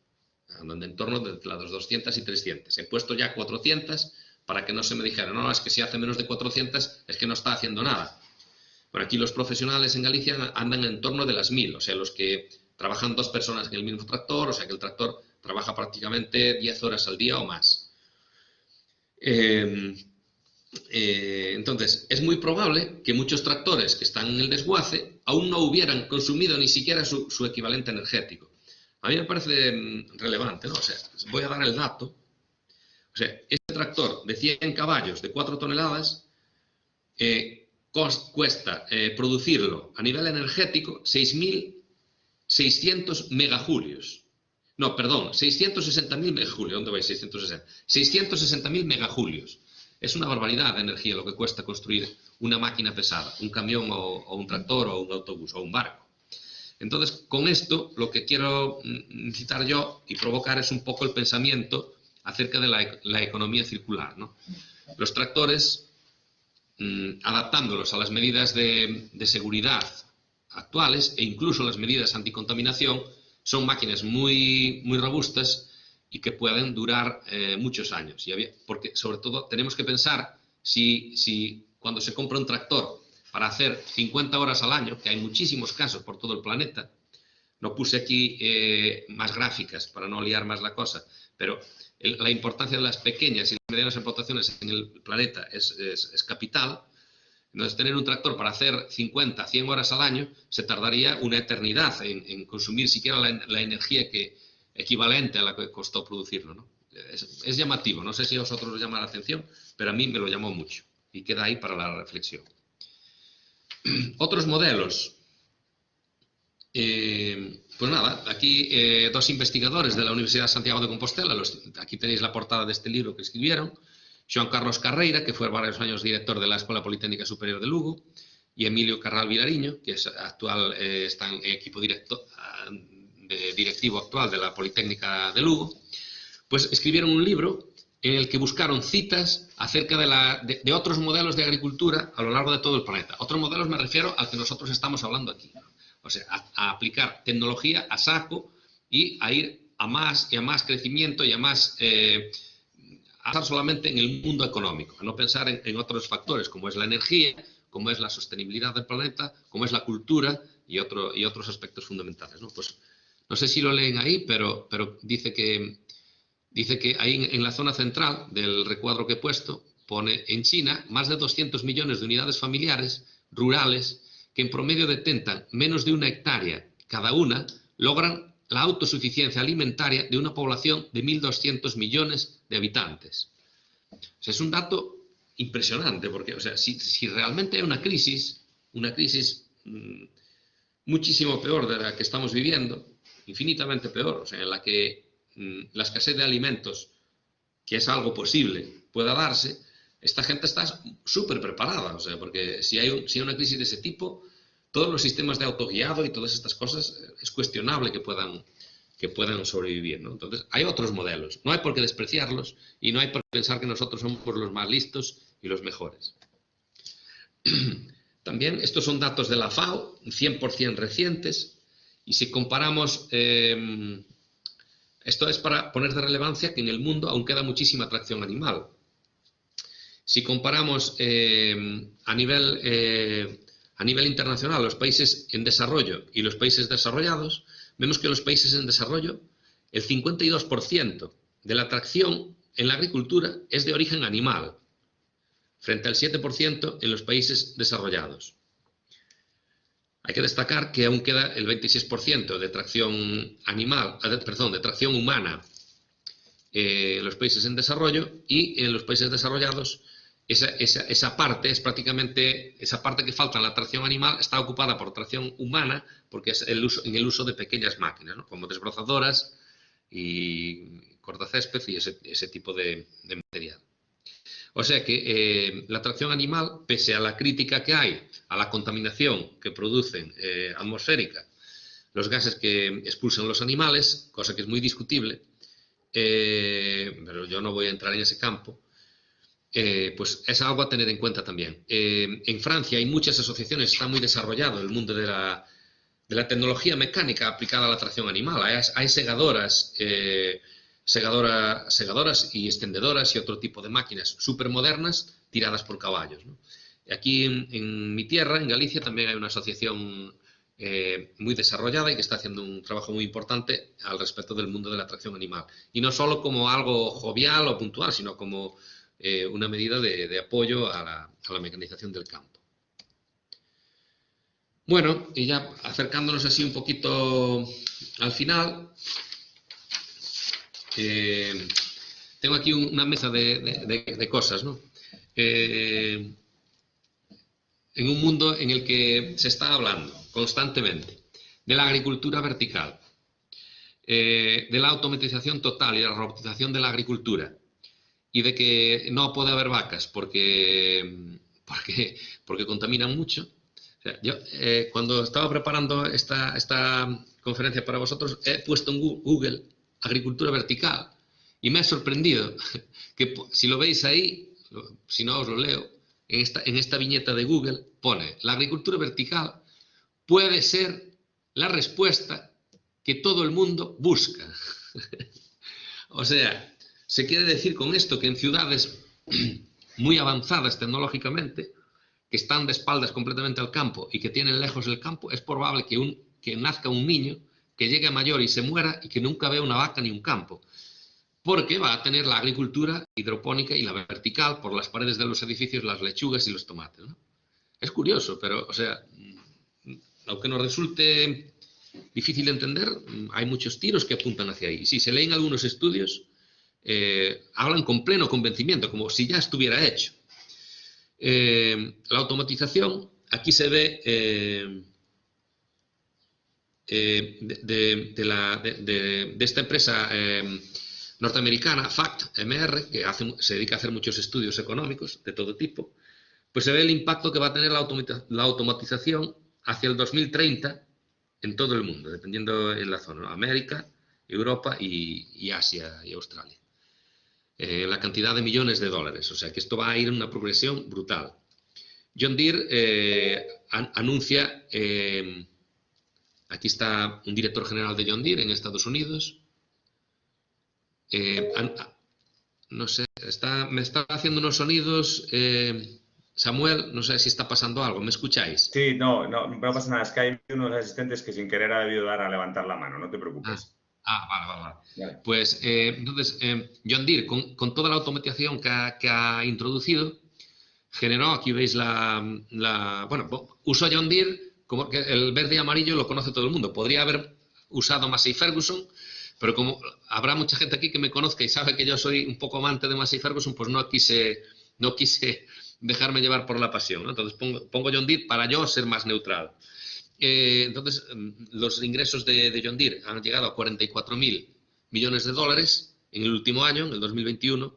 Andan en torno de las 200 y 300. He puesto ya 400 para que no se me dijera, no, es que si hace menos de 400 es que no está haciendo nada. Bueno, aquí los profesionales en Galicia andan en torno de las 1000, o sea, los que trabajan 2 personas en el mismo tractor, o sea que el tractor trabaja prácticamente 10 horas al día o más. Entonces, es muy probable que muchos tractores que están en el desguace aún no hubieran consumido ni siquiera su equivalente energético. A mí me parece relevante, ¿no? O sea, voy a dar el dato. O sea, este tractor de 100 caballos, de 4 toneladas, cuesta producirlo a nivel energético 6.600 megajulios. No, perdón, 660.000 megajulios. ¿Dónde vais? 660. 660.000 megajulios. Es una barbaridad de energía lo que cuesta construir una máquina pesada, un camión o un tractor o un autobús o un barco. Entonces, con esto, lo que quiero citar yo y provocar es un poco el pensamiento acerca de la economía circular, ¿no? Los tractores, adaptándolos a las medidas de seguridad actuales e incluso las medidas anticontaminación, son máquinas muy, muy robustas y que pueden durar muchos años. Porque, sobre todo, tenemos que pensar si cuando se compra un tractor para hacer 50 horas al año, que hay muchísimos casos por todo el planeta, no puse aquí más gráficas para no liar más la cosa, pero la importancia de las pequeñas y las medianas explotaciones en el planeta es capital. Entonces, tener un tractor para hacer 50, 100 horas al año se tardaría una eternidad en consumir siquiera la energía equivalente a la que costó producirlo, ¿no? Es llamativo, no sé si a vosotros os llama la atención, pero a mí me lo llamó mucho y queda ahí para la reflexión. Otros modelos. Pues nada, aquí 2 investigadores de la Universidad de Santiago de Compostela, aquí tenéis la portada de este libro que escribieron, Joan Carlos Carreira, que fue varios años director de la Escuela Politécnica Superior de Lugo, y Emilio Carral Vilariño, que es actual, está en equipo directivo actual de la Politécnica de Lugo, pues escribieron un libro en el que buscaron citas acerca de otros modelos de agricultura a lo largo de todo el planeta. Otros modelos me refiero al que nosotros estamos hablando aquí, ¿no? O sea, a aplicar tecnología a saco y a ir a más y a más crecimiento y a más... a estar solamente en el mundo económico, a no pensar en otros factores como es la energía, como es la sostenibilidad del planeta, como es la cultura y otros aspectos fundamentales, ¿no? Pues no sé si lo leen ahí, pero dice que ahí en la zona central del recuadro que he puesto, pone en China más de 200 millones de unidades familiares rurales que en promedio detentan menos de 1 hectárea cada una, logran la autosuficiencia alimentaria de una población de 1.200 millones de habitantes. O sea, es un dato impresionante, porque, o sea, si realmente hay una crisis muchísimo peor de la que estamos viviendo, infinitamente peor, o sea, en la que la escasez de alimentos, que es algo posible, pueda darse, esta gente está súper preparada, o sea, porque si hay una crisis de ese tipo, todos los sistemas de autoguiado y todas estas cosas es cuestionable que puedan sobrevivir, ¿no? Entonces, hay otros modelos, no hay por qué despreciarlos y no hay por qué pensar que nosotros somos los más listos y los mejores. También, estos son datos de la FAO, 100% recientes, y si comparamos, esto es para poner de relevancia que en el mundo aún queda muchísima atracción animal. Si comparamos a nivel internacional los países en desarrollo y los países desarrollados, vemos que en los países en desarrollo el 52% de la atracción en la agricultura es de origen animal, frente al 7% en los países desarrollados. Hay que destacar que aún queda el 26% de tracción de tracción humana en los países en desarrollo, y en los países desarrollados esa parte es prácticamente, esa parte que falta en la tracción animal está ocupada por tracción humana, porque es en el uso de pequeñas máquinas, ¿no? Como desbrozadoras y cortacésped y ese tipo de material. O sea que la tracción animal, pese a la crítica que hay a la contaminación que producen atmosférica, los gases que expulsan los animales, cosa que es muy discutible, pero yo no voy a entrar en ese campo, pues es algo a tener en cuenta también. En Francia hay muchas asociaciones, está muy desarrollado el mundo de la tecnología mecánica aplicada a la tracción animal. Hay segadoras y extendedoras y otro tipo de máquinas súper modernas tiradas por caballos, ¿no? Aquí en mi tierra, en Galicia, también hay una asociación muy desarrollada y que está haciendo un trabajo muy importante al respecto del mundo de la tracción animal. Y no solo como algo jovial o puntual, sino como una medida de apoyo a la mecanización del campo. Bueno, y ya acercándonos así un poquito al final, tengo aquí una mesa de cosas, ¿no? En un mundo en el que se está hablando constantemente de la agricultura vertical, de la automatización total y la robotización de la agricultura, y de que no puede haber vacas porque contaminan mucho. O sea, yo cuando estaba preparando esta conferencia para vosotros, he puesto en Google agricultura vertical y me ha sorprendido que, si lo veis ahí, si no os lo leo, en esta viñeta de Google pone: la agricultura vertical puede ser la respuesta que todo el mundo busca. O sea, se quiere decir con esto que en ciudades muy avanzadas tecnológicamente, que están de espaldas completamente al campo y que tienen lejos el campo, es probable que nazca un niño que llegue a mayor y se muera y que nunca vea una vaca ni un campo, porque va a tener la agricultura hidropónica y la vertical por las paredes de los edificios, las lechugas y los tomates, ¿no? Es curioso, pero, o sea, aunque nos resulte difícil de entender, hay muchos tiros que apuntan hacia ahí. Y si se leen algunos estudios, hablan con pleno convencimiento, como si ya estuviera hecho. La automatización, aquí se ve de esta empresa norteamericana, FACT-MR, que se dedica a hacer muchos estudios económicos de todo tipo, pues se ve el impacto que va a tener la automatización hacia el 2030 en todo el mundo, dependiendo en la zona, ¿no? América, Europa y Asia y Australia. La cantidad de millones de dólares, o sea que esto va a ir en una progresión brutal. John Deere anuncia, aquí está un director general de John Deere en Estados Unidos, no sé, me está haciendo unos sonidos, Samuel, no sé si está pasando algo, ¿me escucháis? Sí, no pasa nada, es que hay unos asistentes que sin querer ha debido dar a levantar la mano, no te preocupes. Vale. Pues entonces, John Deere, con toda la automatización que ha introducido, generó, aquí veis bueno, usó John Deere, como que el verde y amarillo lo conoce todo el mundo. Podría haber usado Massey Ferguson, pero como habrá mucha gente aquí que me conozca y sabe que yo soy un poco amante de Massey Ferguson, pues no quise no quise dejarme llevar por la pasión, ¿no? Entonces pongo John Deere para yo ser más neutral. Entonces, los ingresos de John Deere han llegado a 44.000 millones de dólares en el último año, en el 2021,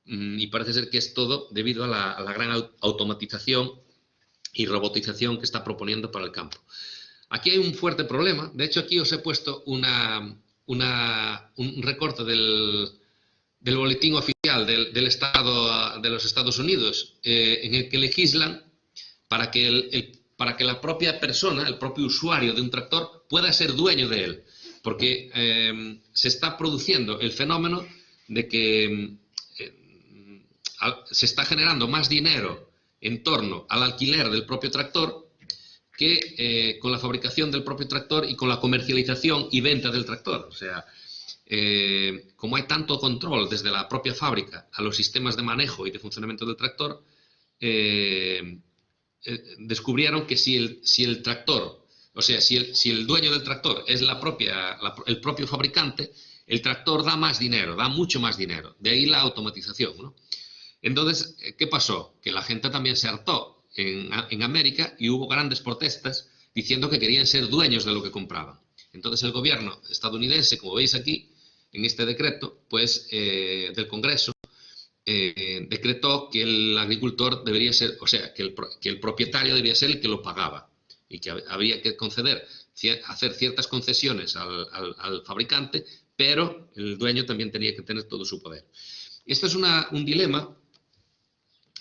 y parece ser que es todo debido a la gran automatización y robotización que está proponiendo para el campo. Aquí hay un fuerte problema. De hecho, aquí os he puesto un recorte del boletín oficial del Estado de los Estados Unidos, en el que legislan para que la propia persona, el propio usuario de un tractor, pueda ser dueño de él. Porque se está produciendo el fenómeno de que se está generando más dinero en torno al alquiler del propio tractor que con la fabricación del propio tractor y con la comercialización y venta del tractor. O sea, como hay tanto control desde la propia fábrica a los sistemas de manejo y de funcionamiento del tractor, descubrieron que si el tractor, o sea, si el dueño del tractor es el propio fabricante, el tractor da más dinero, da mucho más dinero. De ahí la automatización, ¿no? Entonces, ¿qué pasó? Que la gente también se hartó en América y hubo grandes protestas diciendo que querían ser dueños de lo que compraban. Entonces el gobierno estadounidense, como veis aquí, en este decreto, pues, del Congreso, decretó que el agricultor debería ser, o sea, que el propietario debía ser el que lo pagaba y que había que hacer ciertas concesiones al fabricante, pero el dueño también tenía que tener todo su poder. Esto es un dilema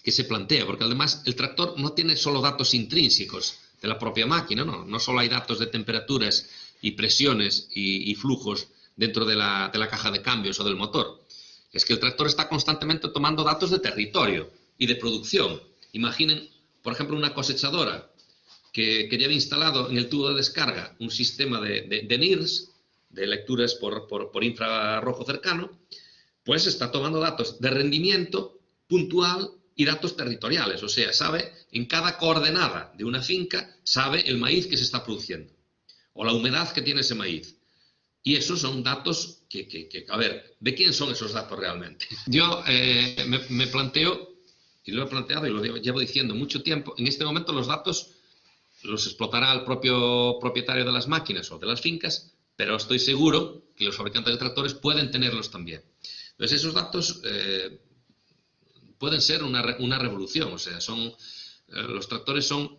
que se plantea, porque además el tractor no tiene solo datos intrínsecos de la propia máquina, no solo hay datos de temperaturas y presiones y flujos dentro de la caja de cambios o del motor. Es que el tractor está constantemente tomando datos de territorio y de producción. Imaginen, por ejemplo, una cosechadora que lleva instalado en el tubo de descarga un sistema de NIRS, de lecturas por infrarrojo cercano, pues está tomando datos de rendimiento puntual y datos territoriales. O sea, sabe en cada coordenada de una finca, sabe el maíz que se está produciendo o la humedad que tiene ese maíz. Y esos son datos a ver, ¿de quién son esos datos realmente? Yo me planteo, y lo he planteado y lo llevo diciendo mucho tiempo, en este momento los datos los explotará el propio propietario de las máquinas o de las fincas, pero estoy seguro que los fabricantes de tractores pueden tenerlos también. Entonces esos datos pueden ser una revolución, o sea, los tractores son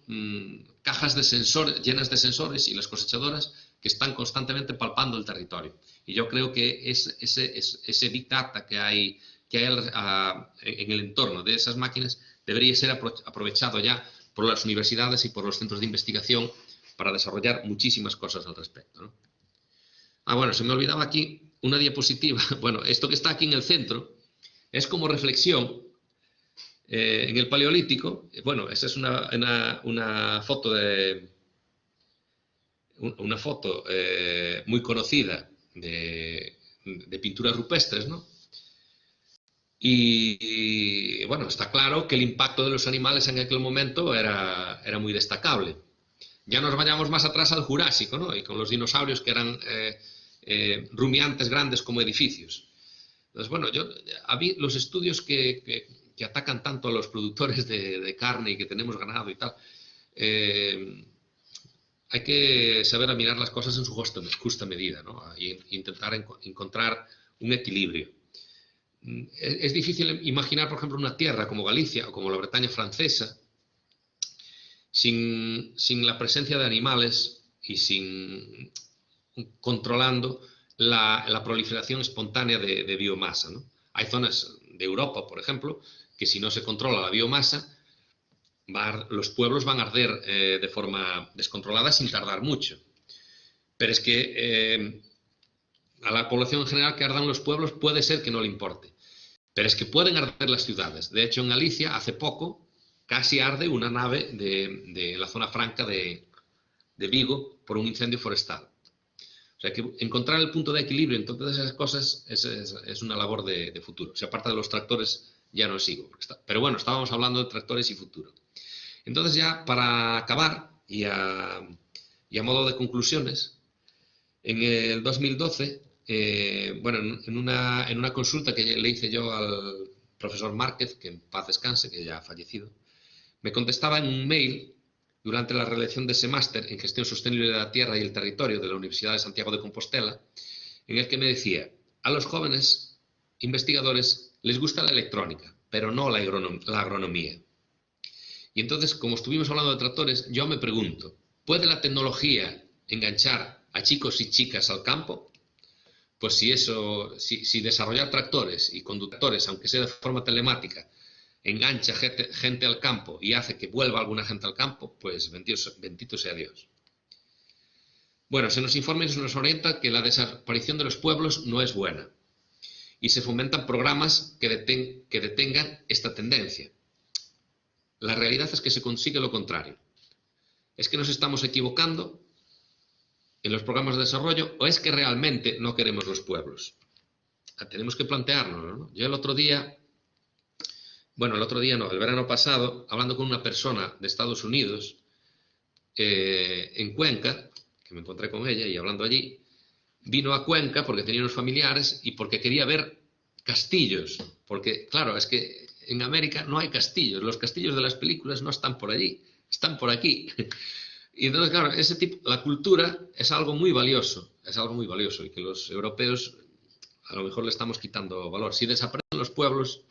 cajas de sensores, llenas de sensores, y las cosechadoras que están constantemente palpando el territorio. Y yo creo que ese big data que hay en el entorno de esas máquinas debería ser aprovechado ya por las universidades y por los centros de investigación para desarrollar muchísimas cosas al respecto, ¿no? Bueno, se me olvidaba aquí una diapositiva. Bueno, esto que está aquí en el centro es como reflexión. En el Paleolítico, bueno, esa es una foto muy conocida de pinturas rupestres, ¿no? Y bueno, está claro que el impacto de los animales en aquel momento era muy destacable. Ya nos vayamos más atrás al Jurásico, ¿no? Y con los dinosaurios que eran rumiantes grandes como edificios. Entonces, bueno, los estudios que atacan tanto a los productores de carne y que tenemos ganado y tal, hay que saber mirar las cosas en su justa medida, ¿no? E intentar encontrar un equilibrio. Es difícil imaginar, por ejemplo, una tierra como Galicia o como la Bretaña francesa sin la presencia de animales y controlando la proliferación espontánea de biomasa, ¿no? Hay zonas de Europa, por ejemplo, que si no se controla la biomasa, los pueblos van a arder de forma descontrolada sin tardar mucho. Pero es que a la población en general que ardan los pueblos puede ser que no le importe. Pero es que pueden arder las ciudades. De hecho, en Galicia, hace poco, casi arde una nave de la zona franca de Vigo por un incendio forestal. O sea, que encontrar el punto de equilibrio en todas esas cosas es una labor de futuro. Si aparte de los tractores ya no sigo. Pero bueno, estábamos hablando de tractores y futuro. Entonces ya para acabar y a modo de conclusiones, en el 2012, bueno, en una consulta que le hice yo profesor Márquez, que en paz descanse, que ya ha fallecido, me contestaba en un mail durante la realización de ese máster en Gestión Sostenible de la Tierra y el Territorio de la Universidad de Santiago de Compostela, en el que me decía: a los jóvenes investigadores les gusta la electrónica, pero no la agronomía. Y entonces, como estuvimos hablando de tractores, yo me pregunto, ¿puede la tecnología enganchar a chicos y chicas al campo? Pues si desarrollar tractores y conductores, aunque sea de forma telemática, engancha gente al campo y hace que vuelva alguna gente al campo, pues bendito sea Dios. Bueno, se nos informa y se nos orienta que la desaparición de los pueblos no es buena y se fomentan programas que detengan esta tendencia. La realidad es que se consigue lo contrario. ¿Es que nos estamos equivocando en los programas de desarrollo o es que realmente no queremos los pueblos? Tenemos que planteárnoslo, ¿no? Yo el verano pasado, hablando con una persona de Estados Unidos, en Cuenca, que me encontré con ella y hablando allí, vino a Cuenca porque tenía unos familiares y porque quería ver castillos, porque claro, es que en América no hay castillos, los castillos de las películas no están por allí, están por aquí. Y entonces, claro, la cultura es algo muy valioso y que los europeos a lo mejor le estamos quitando valor. Si desaparecen los pueblos,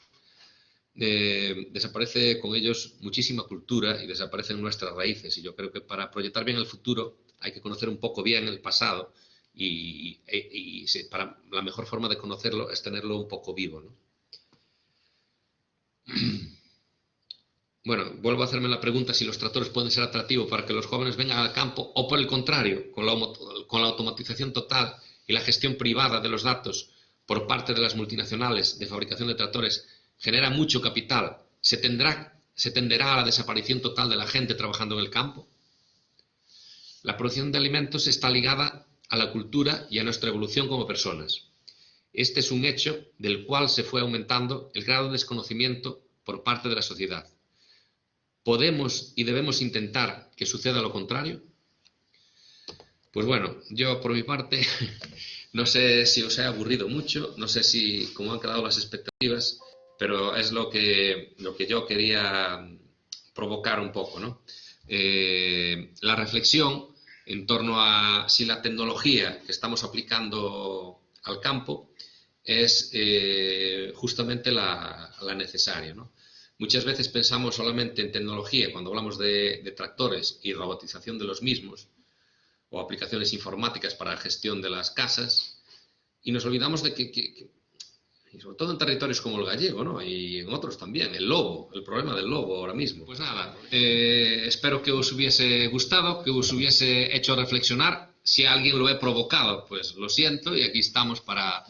desaparece con ellos muchísima cultura y desaparecen nuestras raíces. Y yo creo que para proyectar bien el futuro hay que conocer un poco bien el pasado y para la mejor forma de conocerlo es tenerlo un poco vivo, ¿no? Bueno, vuelvo a hacerme la pregunta si los tractores pueden ser atractivos para que los jóvenes vengan al campo o por el contrario, con la automatización total y la gestión privada de los datos por parte de las multinacionales de fabricación de tractores genera mucho capital, ¿se tenderá a la desaparición total de la gente trabajando en el campo? La producción de alimentos está ligada a la cultura y a nuestra evolución como personas. Este es un hecho del cual se fue aumentando el grado de desconocimiento por parte de la sociedad. ¿Podemos y debemos intentar que suceda lo contrario? Pues bueno, yo por mi parte no sé si os he aburrido mucho, no sé cómo han quedado las expectativas, pero es lo que yo quería provocar un poco, ¿no? La reflexión en torno a si la tecnología que estamos aplicando al campo es justamente la necesaria, ¿no? Muchas veces pensamos solamente en tecnología cuando hablamos de tractores y robotización de los mismos o aplicaciones informáticas para la gestión de las casas y nos olvidamos de que y sobre todo en territorios como el gallego, ¿no? Y en otros también, el problema del lobo ahora mismo. Pues nada, espero que os hubiese gustado, que os hubiese hecho reflexionar. Si a alguien lo he provocado, pues lo siento y aquí estamos para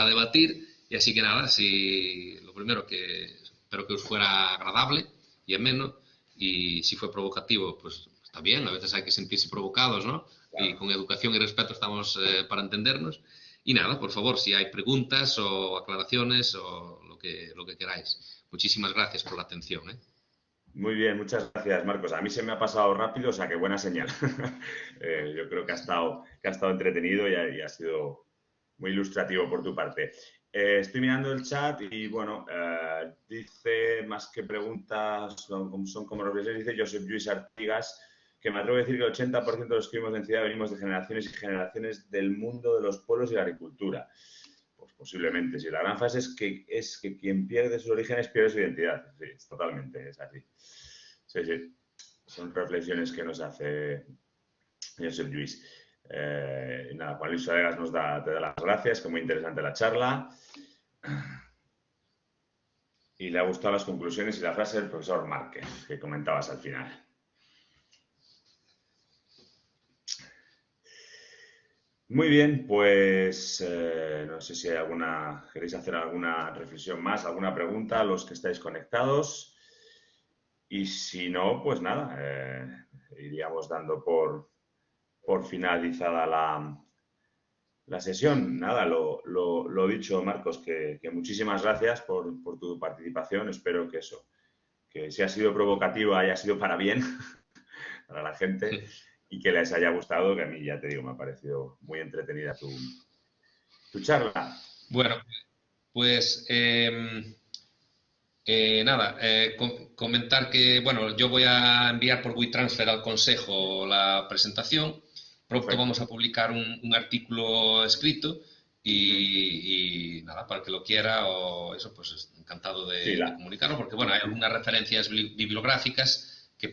debatir. Y así que nada, lo primero que espero que os fuera agradable y ameno, y si fue provocativo, pues está bien, a veces hay que sentirse provocados, ¿no? Claro. Y con educación y respeto estamos para entendernos. Y nada, por favor, si hay preguntas o aclaraciones o lo que queráis. Muchísimas gracias por la atención, ¿eh? Muy bien, muchas gracias, Marcos. A mí se me ha pasado rápido, o sea que buena señal. Yo creo que ha estado entretenido y ha sido muy ilustrativo por tu parte. Estoy mirando el chat y, bueno, dice, más que preguntas, son como reflexiones, dice Josep Lluís Artigas, que me atrevo a decir que el 80% de los que vivimos en ciudad venimos de generaciones y generaciones del mundo de los pueblos y la agricultura. Pues posiblemente, sí. La gran frase es que quien pierde sus orígenes pierde su identidad. Sí, totalmente, es así. Sí, sí. Son reflexiones que nos hace Josep Lluís. Nada, Juan Luis Adegas te da las gracias, que muy interesante la charla. Y le ha gustado las conclusiones y la frase del profesor Márquez, que comentabas al final. Muy bien, pues no sé si queréis hacer alguna reflexión más, alguna pregunta a los que estáis conectados. Y si no, pues nada, iríamos dando por finalizada la sesión. Nada, lo dicho, Marcos, que muchísimas gracias por tu participación. Espero que si ha sido provocativa haya sido para bien, para la gente. Y que les haya gustado, que a mí, ya te digo, me ha parecido muy entretenida tu charla. Bueno, pues Nada, comentar que, bueno, yo voy a enviar por WeTransfer al Consejo la presentación. Pronto Perfecto. vamos a publicar un artículo escrito y nada, para el que lo quiera o eso, pues encantado Sí, de comunicarlo, porque bueno, hay algunas referencias bibliográficas que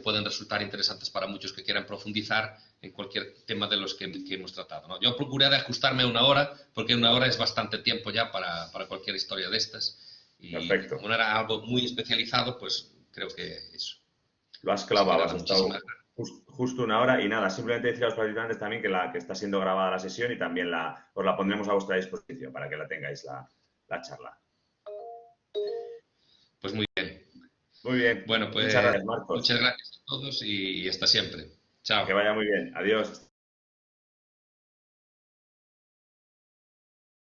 pueden resultar interesantes para muchos que quieran profundizar en cualquier tema de los que hemos tratado, ¿no? Yo procuré de ajustarme a 1 hora, porque 1 hora es bastante tiempo ya para cualquier historia de estas. Y perfecto. como no era algo muy especializado, pues creo que eso. Lo has Así que clavado, nada, has muchísimas estado gracias. justo 1 hora y nada, simplemente decir a los participantes también que está siendo grabada la sesión y también os la pondremos a vuestra disposición para que la tengáis la charla. Pues muy bien. Muy bien, Bueno, muchas pues gracias, Marcos. muchas gracias a todos y hasta siempre. Que Chao. vaya muy bien. Adiós.